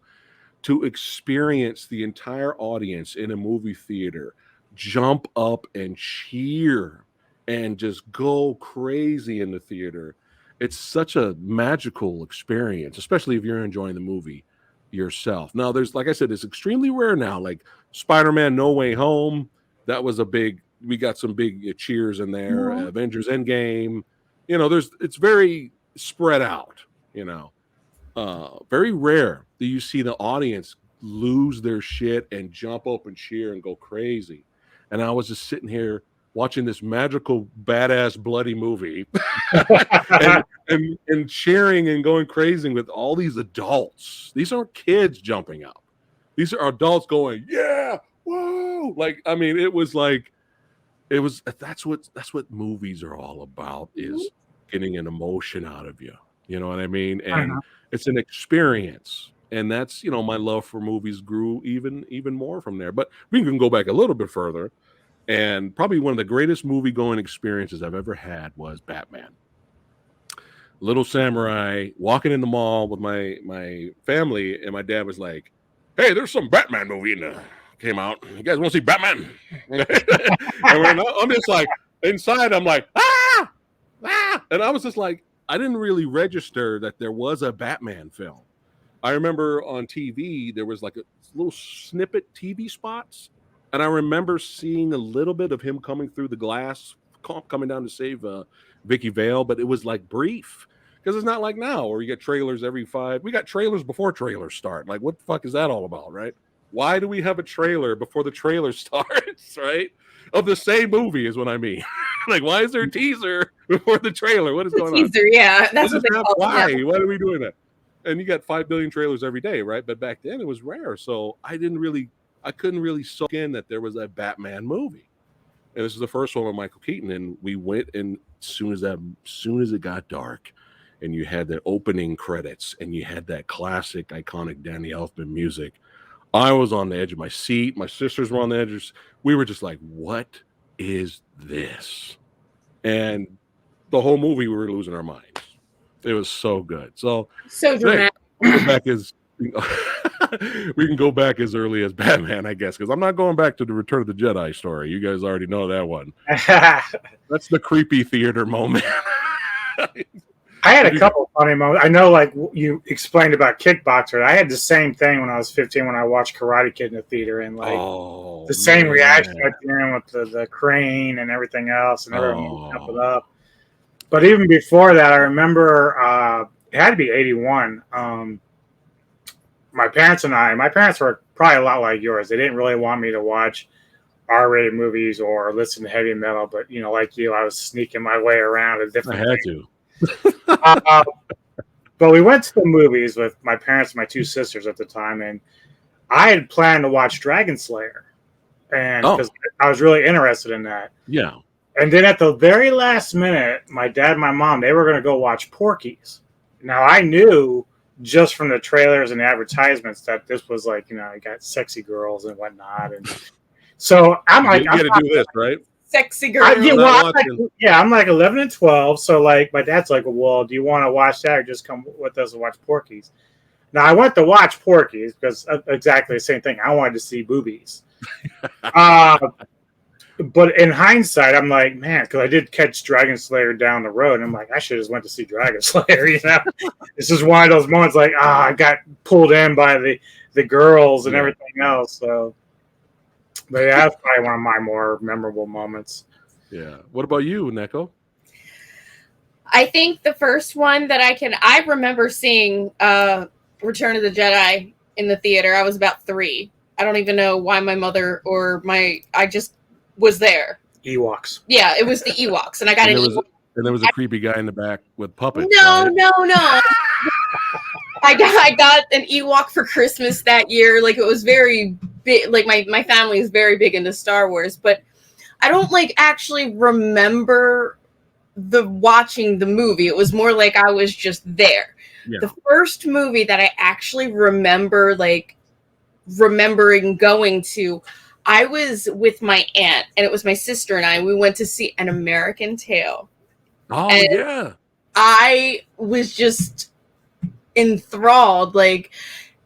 to experience the entire audience in a movie theater jump up and cheer and just go crazy in the theater. It's such a magical experience, especially if you're enjoying the movie yourself. Now, like I said, it's extremely rare now. Like Spider-Man No Way Home, that was we got some big cheers in there. Mm-hmm. Avengers Endgame, it's very spread out, very rare do you see the audience lose their shit and jump up and cheer and go crazy. And I was just sitting here watching this magical, badass, bloody movie and cheering and going crazy with all these adults. These aren't kids jumping up. These are adults going, yeah, whoa. Like, I mean, that's what movies are all about, is getting an emotion out of you. You know what I mean? And it's an experience. And that's, my love for movies grew even more from there. But we can go back a little bit further. And probably one of the greatest movie going experiences I've ever had was Batman. Little Samurai, walking in the mall with my family, and my dad was like, hey, there's some Batman movie came out. You guys want to see Batman? And I'm just like, inside, I'm like, ah! And I was just like, I didn't really register that there was a Batman film. I remember on TV, there was like a little snippet TV spots. And I remember seeing a little bit of him coming through the glass, coming down to save Vicky Vale, but it was like brief. Because it's not like now where you get trailers we got trailers before trailers start. Like, what the fuck is that all about, right? Why do we have a trailer before the trailer starts, right? Of the same movie is what I mean. Like, why is there a teaser before the trailer? What is going on? Teaser, yeah. That's what they call it. Why? Why are we doing that? And you got 5 billion trailers every day, right? But back then it was rare. So I couldn't really soak in that there was a Batman movie. And this is the first one with Michael Keaton. And we went, and as soon as it got dark, and you had the opening credits, and you had that classic, iconic Danny Elfman music, I was on the edge of my seat. My sisters were on the edge. We were just like, what is this? And the whole movie, we were losing our minds. It was so good. So dramatic. We can go back as early as Batman, I guess, because I'm not going back to the Return of the Jedi story. You guys already know that one. That's the creepy theater moment. I had a couple of funny moments. I know, like you explained about Kickboxer. I had the same thing when I was 15 when I watched Karate Kid in the theater, and like same reaction at the end with the crane and everything else, and everyone jumping up. But even before that, I remember it had to be 81. My parents were probably a lot like yours. They didn't really want me to watch R-rated movies or listen to heavy metal, but like you, I was sneaking my way around a different. I had to. But we went to the movies with my parents and my two sisters at the time, and I had planned to watch Dragon Slayer, and because I was really interested in that. Yeah. And then at the very last minute, my dad and my mom, they were going to go watch Porky's. Now I knew just from the trailers and advertisements that this was like, you got sexy girls and whatnot, and so I'm like, you got to do this, right? Sexy girl. I'm like 11 and 12. So like my dad's like, well, do you want to watch that or just come with us and watch Porky's? Now I went to watch Porky's because exactly the same thing. I wanted to see boobies. But in hindsight, I'm like, man, because I did catch Dragon Slayer down the road. And I'm like, I should have just went to see Dragon Slayer. This is one of those moments like, I got pulled in by the girls and everything else. So. But yeah, that's probably one of my more memorable moments. Yeah. What about you, Neko? I think the first one that I remember seeing Return of the Jedi in the theater. I was about 3. I don't even know why my mother I just was there. Ewoks. Yeah, it was the Ewoks. And I got and there was a creepy guy in the back with puppets. No. I got an Ewok for Christmas that year. Like, it was very big. Like, my family is very big into Star Wars, but I don't actually remember watching the movie. It was more like I was just there. Yeah. The first movie that I actually remember remembering going to, I was with my aunt, and it was my sister and I. We went to see An American Tail. Oh, and yeah. I was just enthralled, and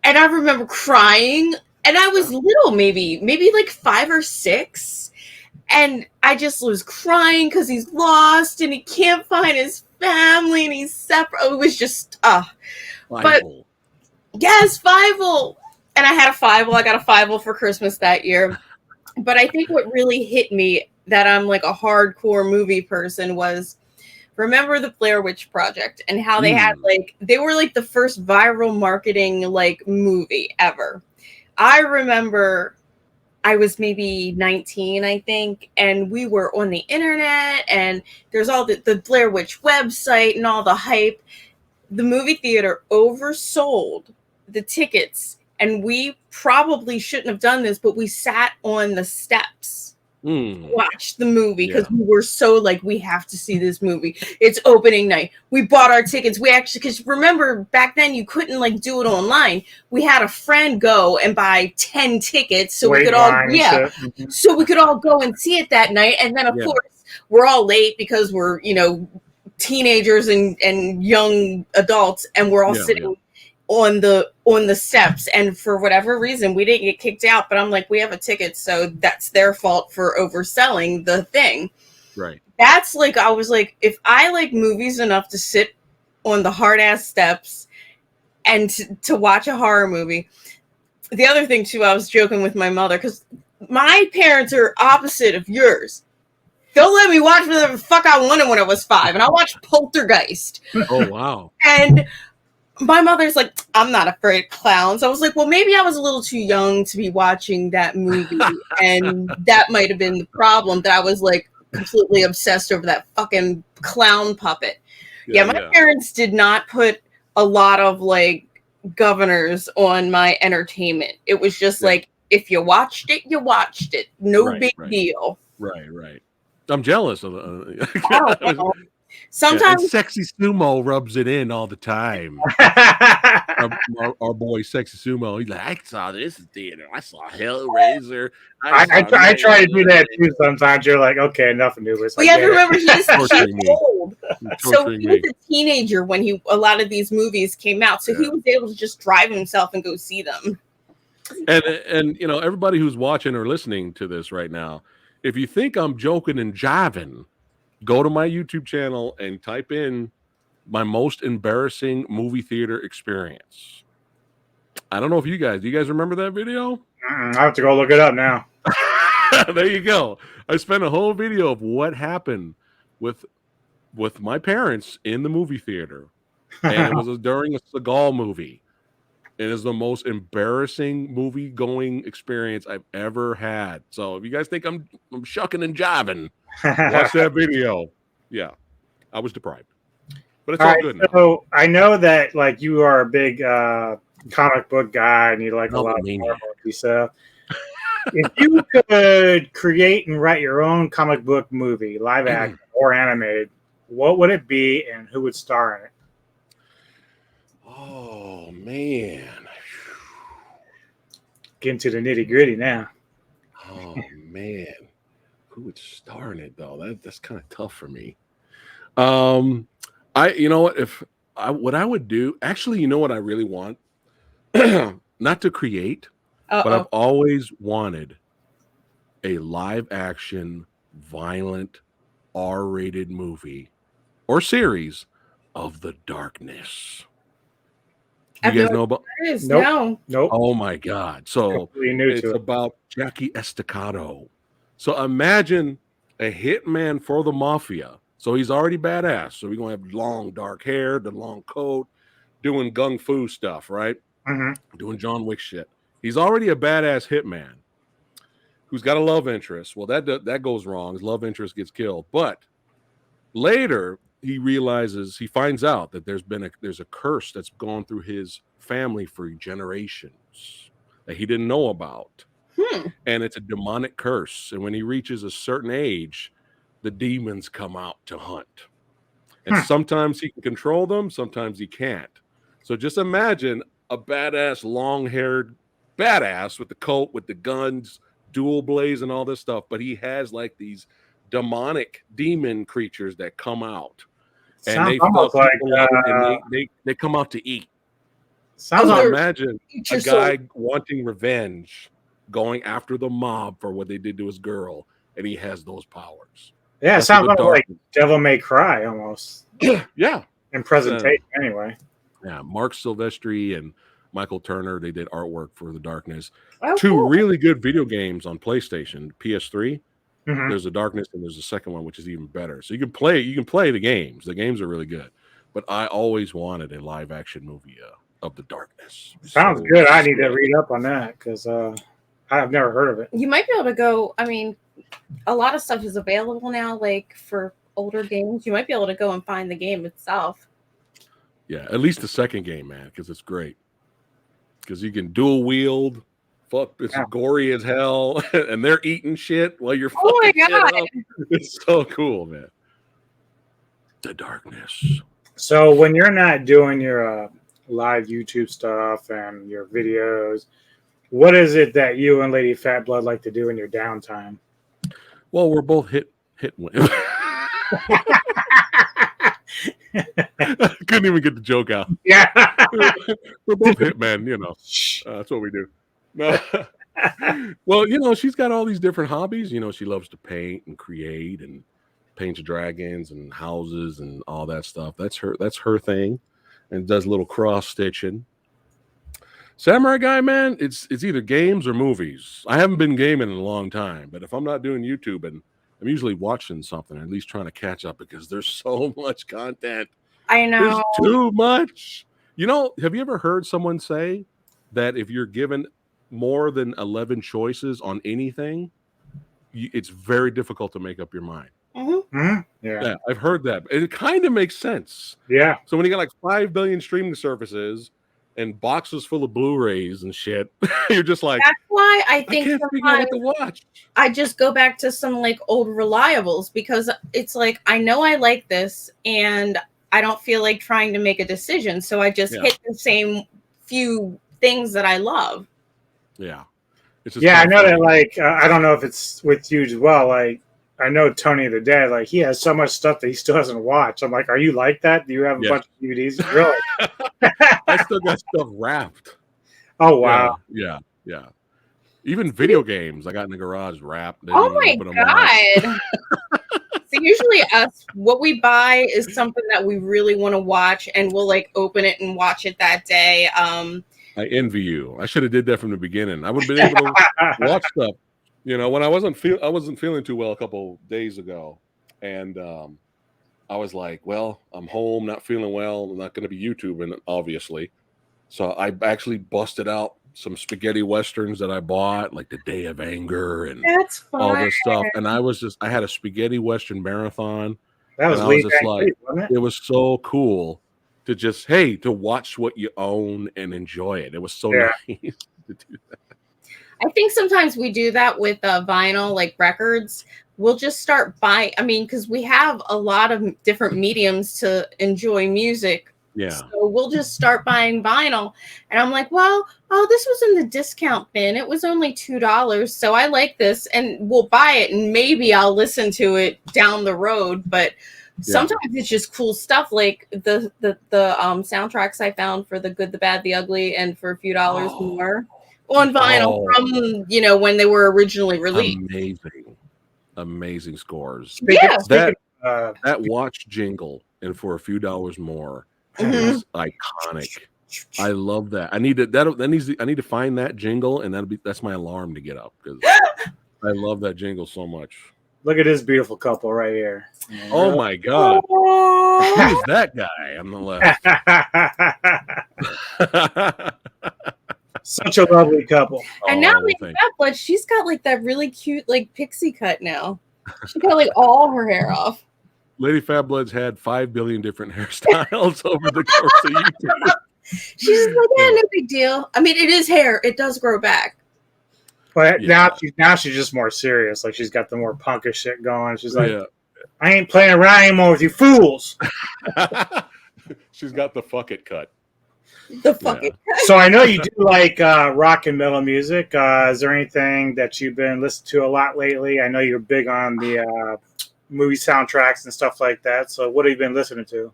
I remember crying, and I was little, maybe 5 or 6, and I just was crying because he's lost and he can't find his family and he's separate. It was just but yes, Fievel. And I had a Fievel. I got a Fievel for Christmas that year. But I think what really hit me that I'm like a hardcore movie person was remember the Blair Witch Project and how they had like, they were like the first viral marketing like movie ever. I remember I was maybe 19, I think, and we were on the internet, and there's all the Blair Witch website and all the hype. The movie theater oversold the tickets, and we probably shouldn't have done this, but we sat on the steps to watch the movie because we were so like, we have to see this movie. It's opening night. We bought our tickets. We actually, because remember back then you couldn't like do it online. We had a friend go and buy 10 tickets so we could all so we could all go and see it that night. And then of course we're all late because we're, you know, teenagers and young adults, and we're all sitting on the steps, and for whatever reason we didn't get kicked out, but I'm like, we have a ticket, so that's their fault for overselling the thing. Right. That's like, I was like, if I like movies enough to sit on the hard ass steps and to watch a horror movie. The other thing too, I was joking with my mother because my parents are opposite of yours. They'll let me watch whatever the fuck I wanted when I was 5, and I watched Poltergeist. Oh wow. And my mother's like, I'm not afraid of clowns. I was like, well, maybe I was a little too young to be watching that movie. And that might have been the problem, that I was like completely obsessed over that fucking clown puppet. Yeah, my parents did not put a lot of like governors on my entertainment. It was just like, if you watched it, you watched it. No big deal. Right. I'm jealous of sometimes Sexy Sumo rubs it in all the time. our boy Sexy Sumo, he's like, I saw this in theater. I saw Hellraiser. I try to do that too sometimes. You're like, okay, enough of Nubis. But you have to remember, he's old. So he was a teenager when a lot of these movies came out. So he was able to just drive himself and go see them. And you know, everybody who's watching or listening to this right now, if you think I'm joking and jiving, go to my YouTube channel and type in my most embarrassing movie theater experience. I don't know if do you guys remember that video? I have to go look it up now. There you go. I spent a whole video of what happened with my parents in the movie theater. And it was during a Seagal movie. It is the most embarrassing movie going experience I've ever had. So if you guys think I'm shucking and jiving, watch that video. Yeah, I was deprived, but it's all good now. So I know that like you are a big comic book guy and you like a lot of Marvel stuff. If you could create and write your own comic book movie, live action or animated, what would it be and who would star in it? Oh man, get into the nitty gritty now. Oh man, who would star in it though? That's kind of tough for me. You know what I would do, actually, you know what I really want? Not to create, but I've always wanted a live action, violent, R-rated movie or series of The Darkness. You guys know about? Nope. Oh my God! So it's about Jackie Estacado. So imagine a hitman for the mafia. So he's already badass. So we're gonna have long dark hair, the long coat, doing gung fu stuff, right? Doing John Wick shit. He's already a badass hitman who's got a love interest. Well, that goes wrong. His love interest gets killed, but later he finds out that there's a curse that's gone through his family for generations that he didn't know about. And it's a demonic curse. And when he reaches a certain age, the demons come out to hunt. And sometimes he can control them, sometimes he can't. So just imagine a badass, long-haired badass with the coat, with the guns, dual blades and all this stuff. But he has like these demonic demon creatures that come out. And they fuck like they come out to eat. Imagine a guy wanting revenge, going after the mob for what they did to his girl, and he has those powers. Yeah, it sounds like Devil May Cry almost. Yeah. In presentation, anyway. Yeah, Mark Silvestri and Michael Turner, they did artwork for The Darkness. Two really good video games on PlayStation, PS3. Mhm. There's a darkness and there's a second one, which is even better. So you can play the games. The games are really good. But I always wanted a live action movie of the darkness. Sounds So good. I need to sick. read up on that because I've never heard of it. You might be able to go. I mean, a lot of stuff is available now, like for older games. You might be able to go and find the game itself. Yeah, at least the second game, man, because it's great. Because you can dual wield. Fuck, it's Yeah. gory as hell, and they're eating shit while you're Oh my fucking shit God. up. It's so cool, man. The darkness. So when you're not doing your live YouTube stuff and your videos, what is it that you and Lady Fat Blood like to do in your downtime? Well, we're both hit women. Couldn't even get the joke out. Yeah. We're both hitmen, you know. That's what we do. No. Well, you know, she's got all these different hobbies. You know, she loves to paint and create and paints dragons and houses and all that stuff. That's her thing. And does a little cross stitching. Samurai Guy, man, it's either games or movies. I haven't been gaming in a long time, but if I'm not doing YouTube, and I'm usually watching something, or at least trying to catch up because there's so much content. I know. There's too much. You know, have you ever heard someone say that if you're given more than 11 choices on anything, it's very difficult to make up your mind? Mm-hmm. Mhm. Yeah. Yeah, I've heard that. It kind of makes sense. Yeah. So when you got like 5 billion streaming services and boxes full of Blu-rays and shit, you're just like, That's why I I think can't figure out sometimes what to watch. I just go back to some like old reliables because it's like I know I like this and I don't feel like trying to make a decision, so I just hit the same few things that I love. Yeah. It's just Yeah, I kinda know funny. that. Like, I don't know if it's with you as well. Like, I know Tony the Dad. Like, he has so much stuff that he still doesn't watch. I'm like, are you like that? Do you have a Yeah. bunch of DVDs? Really? I still got stuff wrapped. Oh wow. Yeah. Even video games I got in the garage wrapped. Didn't Oh even my open them up. God. So usually us, what we buy is something that we really want to watch and we'll like open it and watch it that day. I envy you. I should have did that from the beginning. I would have been able to watch stuff. You know, when I wasn't feeling too well a couple days ago, and I was like, well, I'm home, not feeling well. I'm not going to be YouTubing, obviously. So I actually busted out some spaghetti westerns that I bought, like The Day of Anger and That's fun. all this stuff. And I had a spaghetti western marathon. That was And I was Lee just Van like, Cleef, wasn't it? it was so cool to just, to watch what you own and enjoy it. It was so Yeah. nice to do that. I think sometimes we do that with vinyl, like records. We'll just start buying. I mean, because we have a lot of different mediums to enjoy music. Yeah. So we'll just start buying vinyl. And I'm like, well, this was in the discount bin. It was only $2. So I like this. And we'll buy it. And maybe I'll listen to it down the road. But sometimes it's just cool stuff, like the soundtracks I found for The Good, the Bad, the Ugly, and for a few dollars more on vinyl from when they were originally released. Amazing scores. Yeah. That watch jingle and for a few dollars more is iconic. I love that. I need to find that jingle, and that's my alarm to get up because I love that jingle so much. Look at this beautiful couple right here. Oh my God. Who is that guy on the left? Such a lovely couple. And now Lady Fat Blood, she's got like that really cute like pixie cut now. She got like all her hair off. Lady Fat Blood's had 5 billion different hairstyles over the course of YouTube. She's like, yeah, no big deal. I mean, it is hair. It does grow back. But now she's just more serious. Like she's got the more punkish shit going. She's like, I ain't playing around anymore with you fools. She's got the fuck it cut. The fuck it cut. So I know you do like rock and metal music. Is there anything that you've been listening to a lot lately? I know you're big on the movie soundtracks and stuff like that. So what have you been listening to?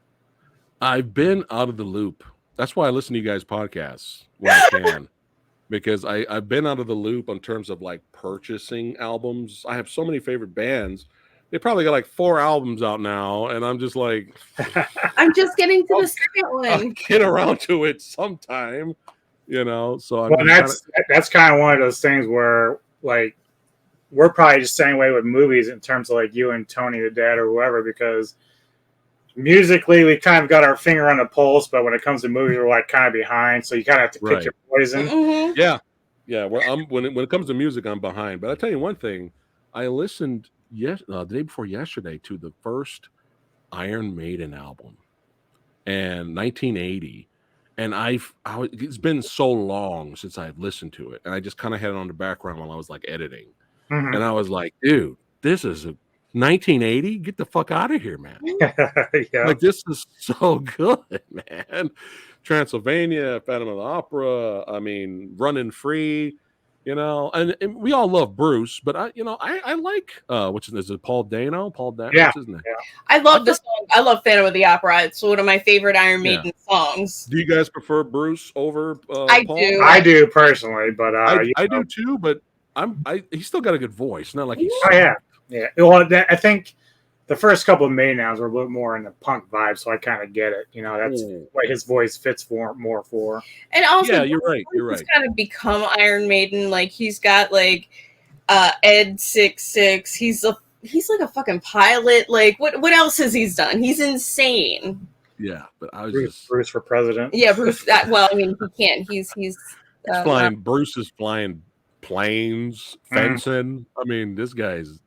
I've been out of the loop. That's why I listen to you guys' podcasts when I can. Because I've been out of the loop in terms of like purchasing albums. I have so many favorite bands. They probably got like 4 albums out now, and I'm just like, I'm just getting to the second one. I'll get around to it sometime, So that's kind of one of those things where like we're probably just the same way with movies in terms of like you and Tony the Dad or whoever, because musically we kind of got our finger on the pulse, but when it comes to movies, we're like kind of behind. So you kind of have to pick your poison. Mhm. Yeah, yeah. When it comes to music, I'm behind. But I'll tell you one thing. I listened the day before yesterday to the first Iron Maiden album, and 1980. And it's been so long since I've listened to it, and I just kind of had it on the background while I was like editing, and I was like, dude, this is a 1980. Get the fuck out of here, man. Yeah. Like, this is so good, man. Transylvania, Phantom of the Opera. I mean, Running Free. And we all love Bruce, but I like which is it Paul Dano? Yeah. What's his name? Yeah. I love the song. I love Phantom of the Opera. It's one of my favorite Iron Yeah. Maiden songs. Do you guys prefer Bruce over I Paul? do. I do personally, but I do too, but he's still got a good voice. Not like he's Oh yeah, yeah. Well, I think the first couple of Maiden albums were a little more in the punk vibe, so I kind of get it. That's what his voice fits more for. And also, yeah, you're right. You're he's right. kind of become Iron Maiden. Like he's got like Ed 66. He's like a fucking pilot. Like what else has he done? He's insane. Yeah, but I was Bruce for president. Yeah, Bruce. Well, I mean, he can't. He's flying. Bruce is flying planes, fencing. I mean, this guy's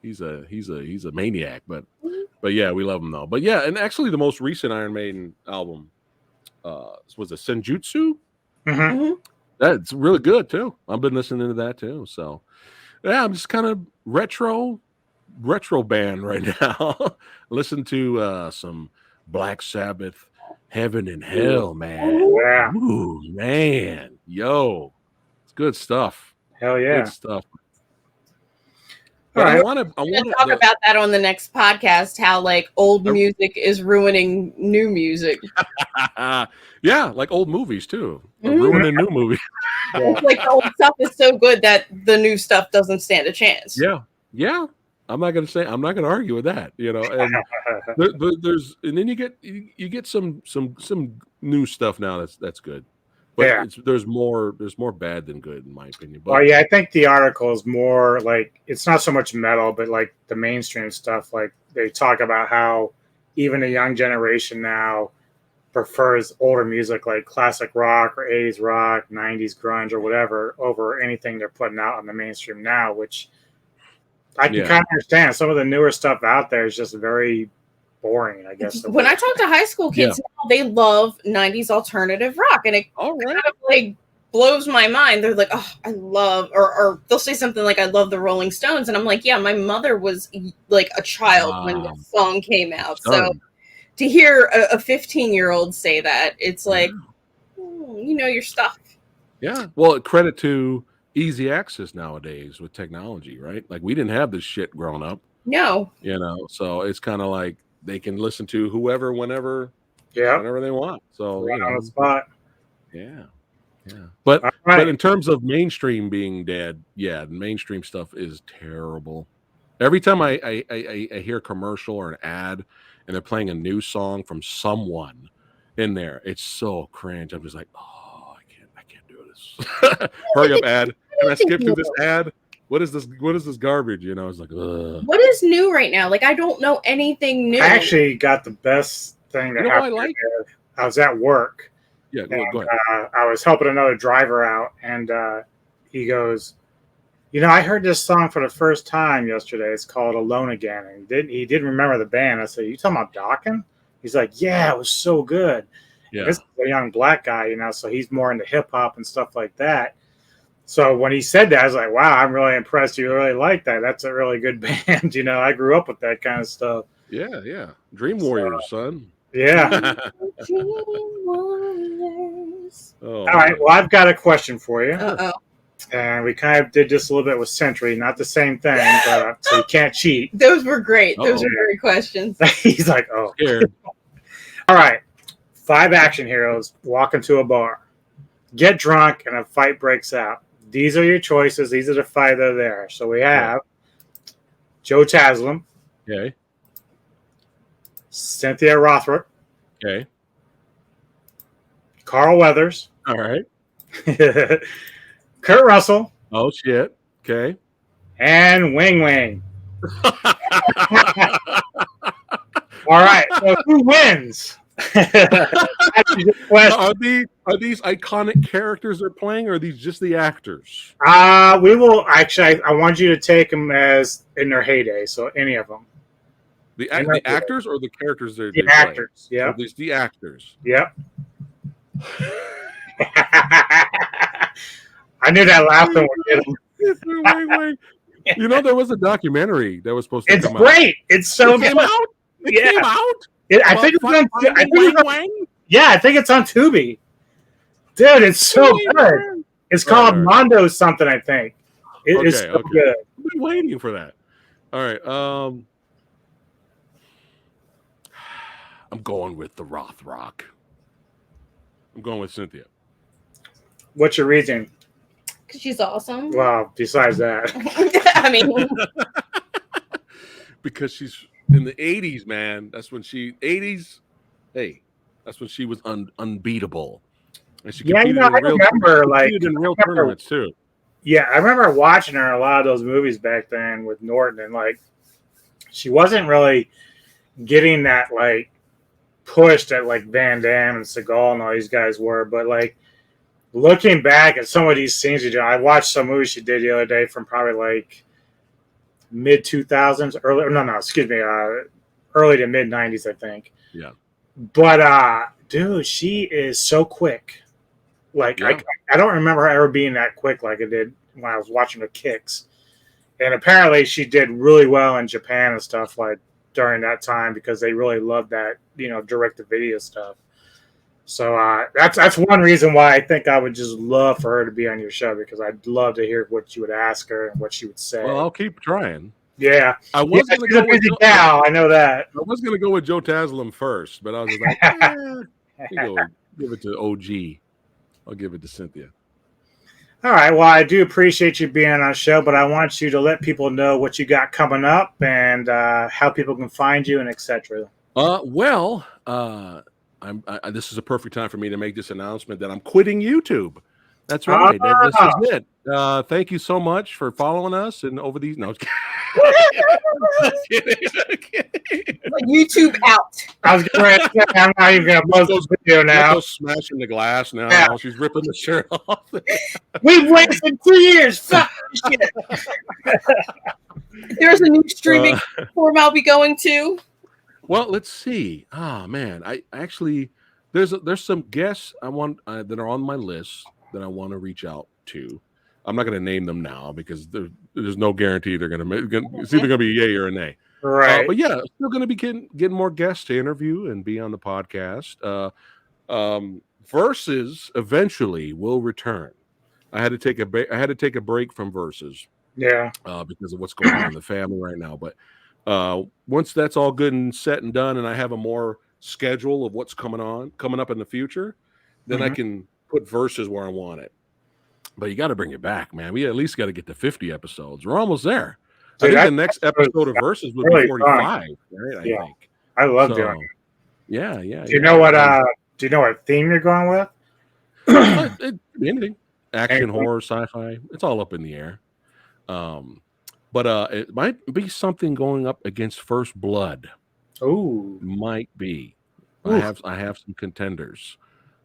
he's a maniac. But yeah, we love him though. But yeah, and actually, the most recent Iron Maiden album was a Senjutsu. Mm-hmm. That's really good too. I've been listening to that too. So yeah, I'm just kind of retro band right now. Listen to some Black Sabbath, Heaven and Hell, man. Yeah. Ooh, man. Yo, it's good stuff. Hell yeah. Good stuff. But I We're want to talk about that on the next podcast. How like old music is ruining new music. Yeah, like old movies too. Ruining new movies. It's like the old stuff is so good that the new stuff doesn't stand a chance. Yeah. I'm not gonna argue with that. And there's and then you get some new stuff now that's good. But there's more bad than good in my opinion. But well, yeah, I think the article is more like it's not so much metal, but like the mainstream stuff. Like they talk about how even the young generation now prefers older music like classic rock or 80s rock, 90s grunge or whatever over anything they're putting out on the mainstream now, which I can kind of understand. Some of the newer stuff out there is just very boring, I guess. When I talk to high school kids now, they love 90s alternative rock, and it kind of like blows my mind. They're like, oh, I love, or they'll say something like, I love the Rolling Stones. And I'm like, yeah, my mother was like a child when the song came out. So to hear a 15-year-old say that, it's like, you know your stuff. Yeah. Well, credit to easy access nowadays with technology, right? Like we didn't have this shit growing up. No. So it's kind of like they can listen to whoever, whenever they want. So right on the spot. Yeah. But in terms of mainstream being dead, the mainstream stuff is terrible. Every time I hear a commercial or an ad and they're playing a new song from someone in there, it's so cringe. I'm just like, oh, I can't do this. Hurry up, ad. Can I skip through this ad? What is this garbage? It's like, ugh. What is new right now? Like I don't know anything new. I actually got the best thing that happened. I was at work. Yeah, go ahead. I was helping another driver out, and he goes, I heard this song for the first time yesterday. It's called Alone Again. And he didn't remember the band. I said, you talking about Dawkins? He's like, yeah, it was so good. Yeah. This is a young black guy, so he's more into hip hop and stuff like that. So when he said that, I was like, wow, I'm really impressed. You really like that. That's a really good band. I grew up with that kind of stuff. Yeah. Dream Warriors, son. Yeah. All right. Well, I've got a question for you. Uh-oh. And we kind of did this a little bit with Century, not the same thing, but so you can't cheat. Those were great. Those are great questions. He's like, oh. Scared. All right. 5 action heroes walk into a bar, get drunk, and a fight breaks out. These are your choices. These are the 5 that are there. So we have Joe Taslim. Okay. Cynthia Rothrock. Okay. Carl Weathers. All right. Kurt Russell. Oh, shit. Okay. And Wing Wing. All right. So who wins? Are these iconic characters they're playing, or are these just the actors? We will actually. I want you to take them as in their heyday. So any of them. The actors or the characters they the play? actors. Yeah. So these the actors. Yep. I knew that last one would get them. You know, there was a documentary that was supposed to come out. It's great. It's so It came good. out. It came out. I think it's on. I think it's on Tubi. Dude, it's so good. It's called Mondo something. I think it's so good. I've been waiting for that. All right. I'm going with the Rothrock. I'm going with Cynthia. What's your reason? Because she's awesome. Well, besides that, I mean, because she's in the 80s, man. That's when she 80s. Hey, that's when she was unbeatable. And she competed I remember in real tournaments too. Yeah, I remember watching her in a lot of those movies back then with Norton, and like she wasn't really getting that like push that like Van Damme and Seagal and all these guys were, but like looking back at some of these scenes she did, I watched some movies she did the other day from probably like mid 2000s, early to mid 90s, I think. Yeah. But dude, she is so quick. Like I don't remember her ever being that quick like I did when I was watching her kicks. And apparently she did really well in Japan and stuff like during that time because they really loved that, direct to video stuff. So that's one reason why I think I would just love for her to be on your show, because I'd love to hear what you would ask her and what she would say. Well, I'll keep trying. Yeah. I was going to go with busy gal, I know that. I was going to go with Joe Taslim first, but I was just like, give it to OG. I'll give it to Cynthia. All right. Well, I do appreciate you being on our show, but I want you to let people know what you got coming up and how people can find you and etc. This is a perfect time for me to make this announcement that I'm quitting YouTube. That's right. This is it. Thank you so much for following us and over these. No, YouTube out. I was going to say, I'm not even going to post this video now. Smashing the glass now. Yeah. She's ripping the shirt off. We've wasted 2 years. Fuck shit. There's a new streaming platform I'll be going to. Well, let's see. Oh man, I actually there's some guests I want that are on my list that I want to reach out to. I'm not going to name them now because there's no guarantee they're going to make. It's either going to be a yay or a nay. Right. But yeah, still going to be getting more guests to interview and be on the podcast. Versus eventually will return. I had to take a break from Versus. Yeah. Because of what's going on in the family right now. But once that's all good and set and done, and I have a more schedule of what's coming up in the future, then I can put Versus where I want it. But you got to bring it back, man. We at least got to get to 50 episodes. We're almost there. Dude, I think the next episode of Versus would be 45, right? I think. I love doing it. Yeah. Do you know what theme you're going with? It could be anything. Action, horror, sci-fi. It's all up in the air. But it might be something going up against First Blood. Oh, might be. Oof. I have some contenders,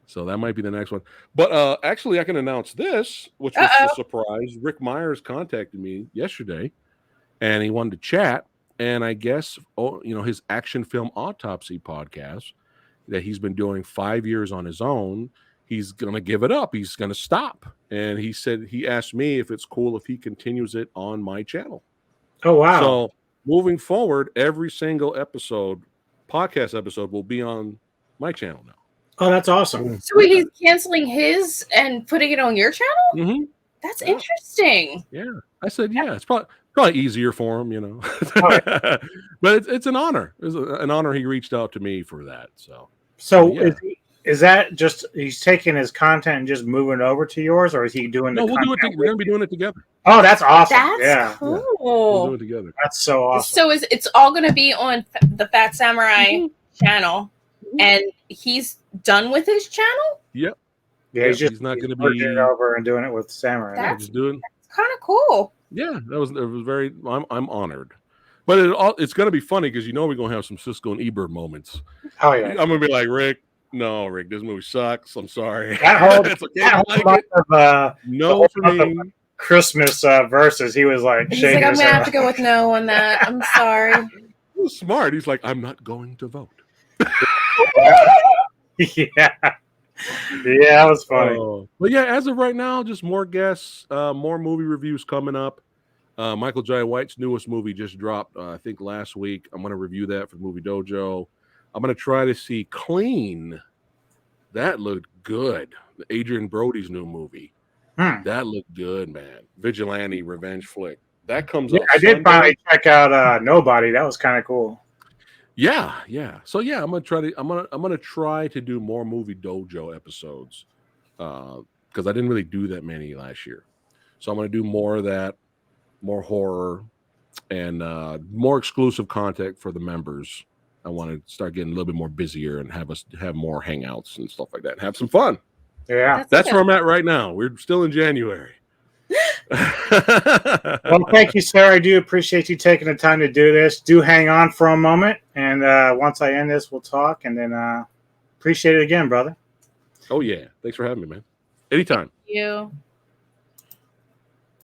so that might be the next one. But actually, I can announce this, which was a surprise. Rick Myers contacted me yesterday, and he wanted to chat. And I guess his action film autopsy podcast that he's been doing 5 years on his own. He's going to give it up. He's going to stop. And he asked me if it's cool if he continues it on my channel. Oh, wow. So moving forward, every single podcast episode will be on my channel now. Oh, that's awesome. So he's canceling his and putting it on your channel? Mm-hmm. That's interesting. Yeah. I said, yeah, it's probably easier for him, But it's an honor. It's an honor he reached out to me for that. So yeah. Is that just he's taking his content and just moving over to yours, or is he doing the content? No, we're going to be doing it together. Oh, that's awesome. That's cool. We'll do it together. That's so awesome. So it's all going to be on the Phat Samurai channel, and he's done with his channel? Yep. Yeah, he's not going to be over and doing it with Samurai. That's kind of cool. Yeah, it was very. I'm honored, but it's gonna be funny because we're gonna have some Cisco and Ebert moments. Oh I'm yeah, gonna be like, Rick, no, Rick, this movie sucks. I'm sorry. that whole It's okay that if you whole like month it. of the No whole for month of me. Christmas verses, he was like He's shaking like, I'm his gonna head. have to go with no on that. I'm sorry. He was smart. He's like, I'm not going to vote. Yeah, that was funny. But yeah, as of right now, just more guests, more movie reviews coming up. Michael Jai White's newest movie just dropped, I think last week. I'm going to review that for the Movie Dojo. I'm going to try to see Clean. That looked good. Adrian Brody's new movie. That looked good, man. Vigilante revenge flick. That comes out I did Sunday. finally check out Nobody. That was kind of cool. Yeah. So yeah, I'm gonna try to do more Movie Dojo episodes because I didn't really do that many last year. So I'm gonna do more of that, more horror, and more exclusive content for the members. I want to start getting a little bit more busier and have more hangouts and stuff like that and have some fun. Yeah. That's where I'm at right now. We're still in January. Well, thank you, sir. I do appreciate you taking the time to do this. Do hang on for a moment, and once I end this, we'll talk, and then appreciate it again, brother. Oh yeah, thanks for having me, man. Anytime. Thank you.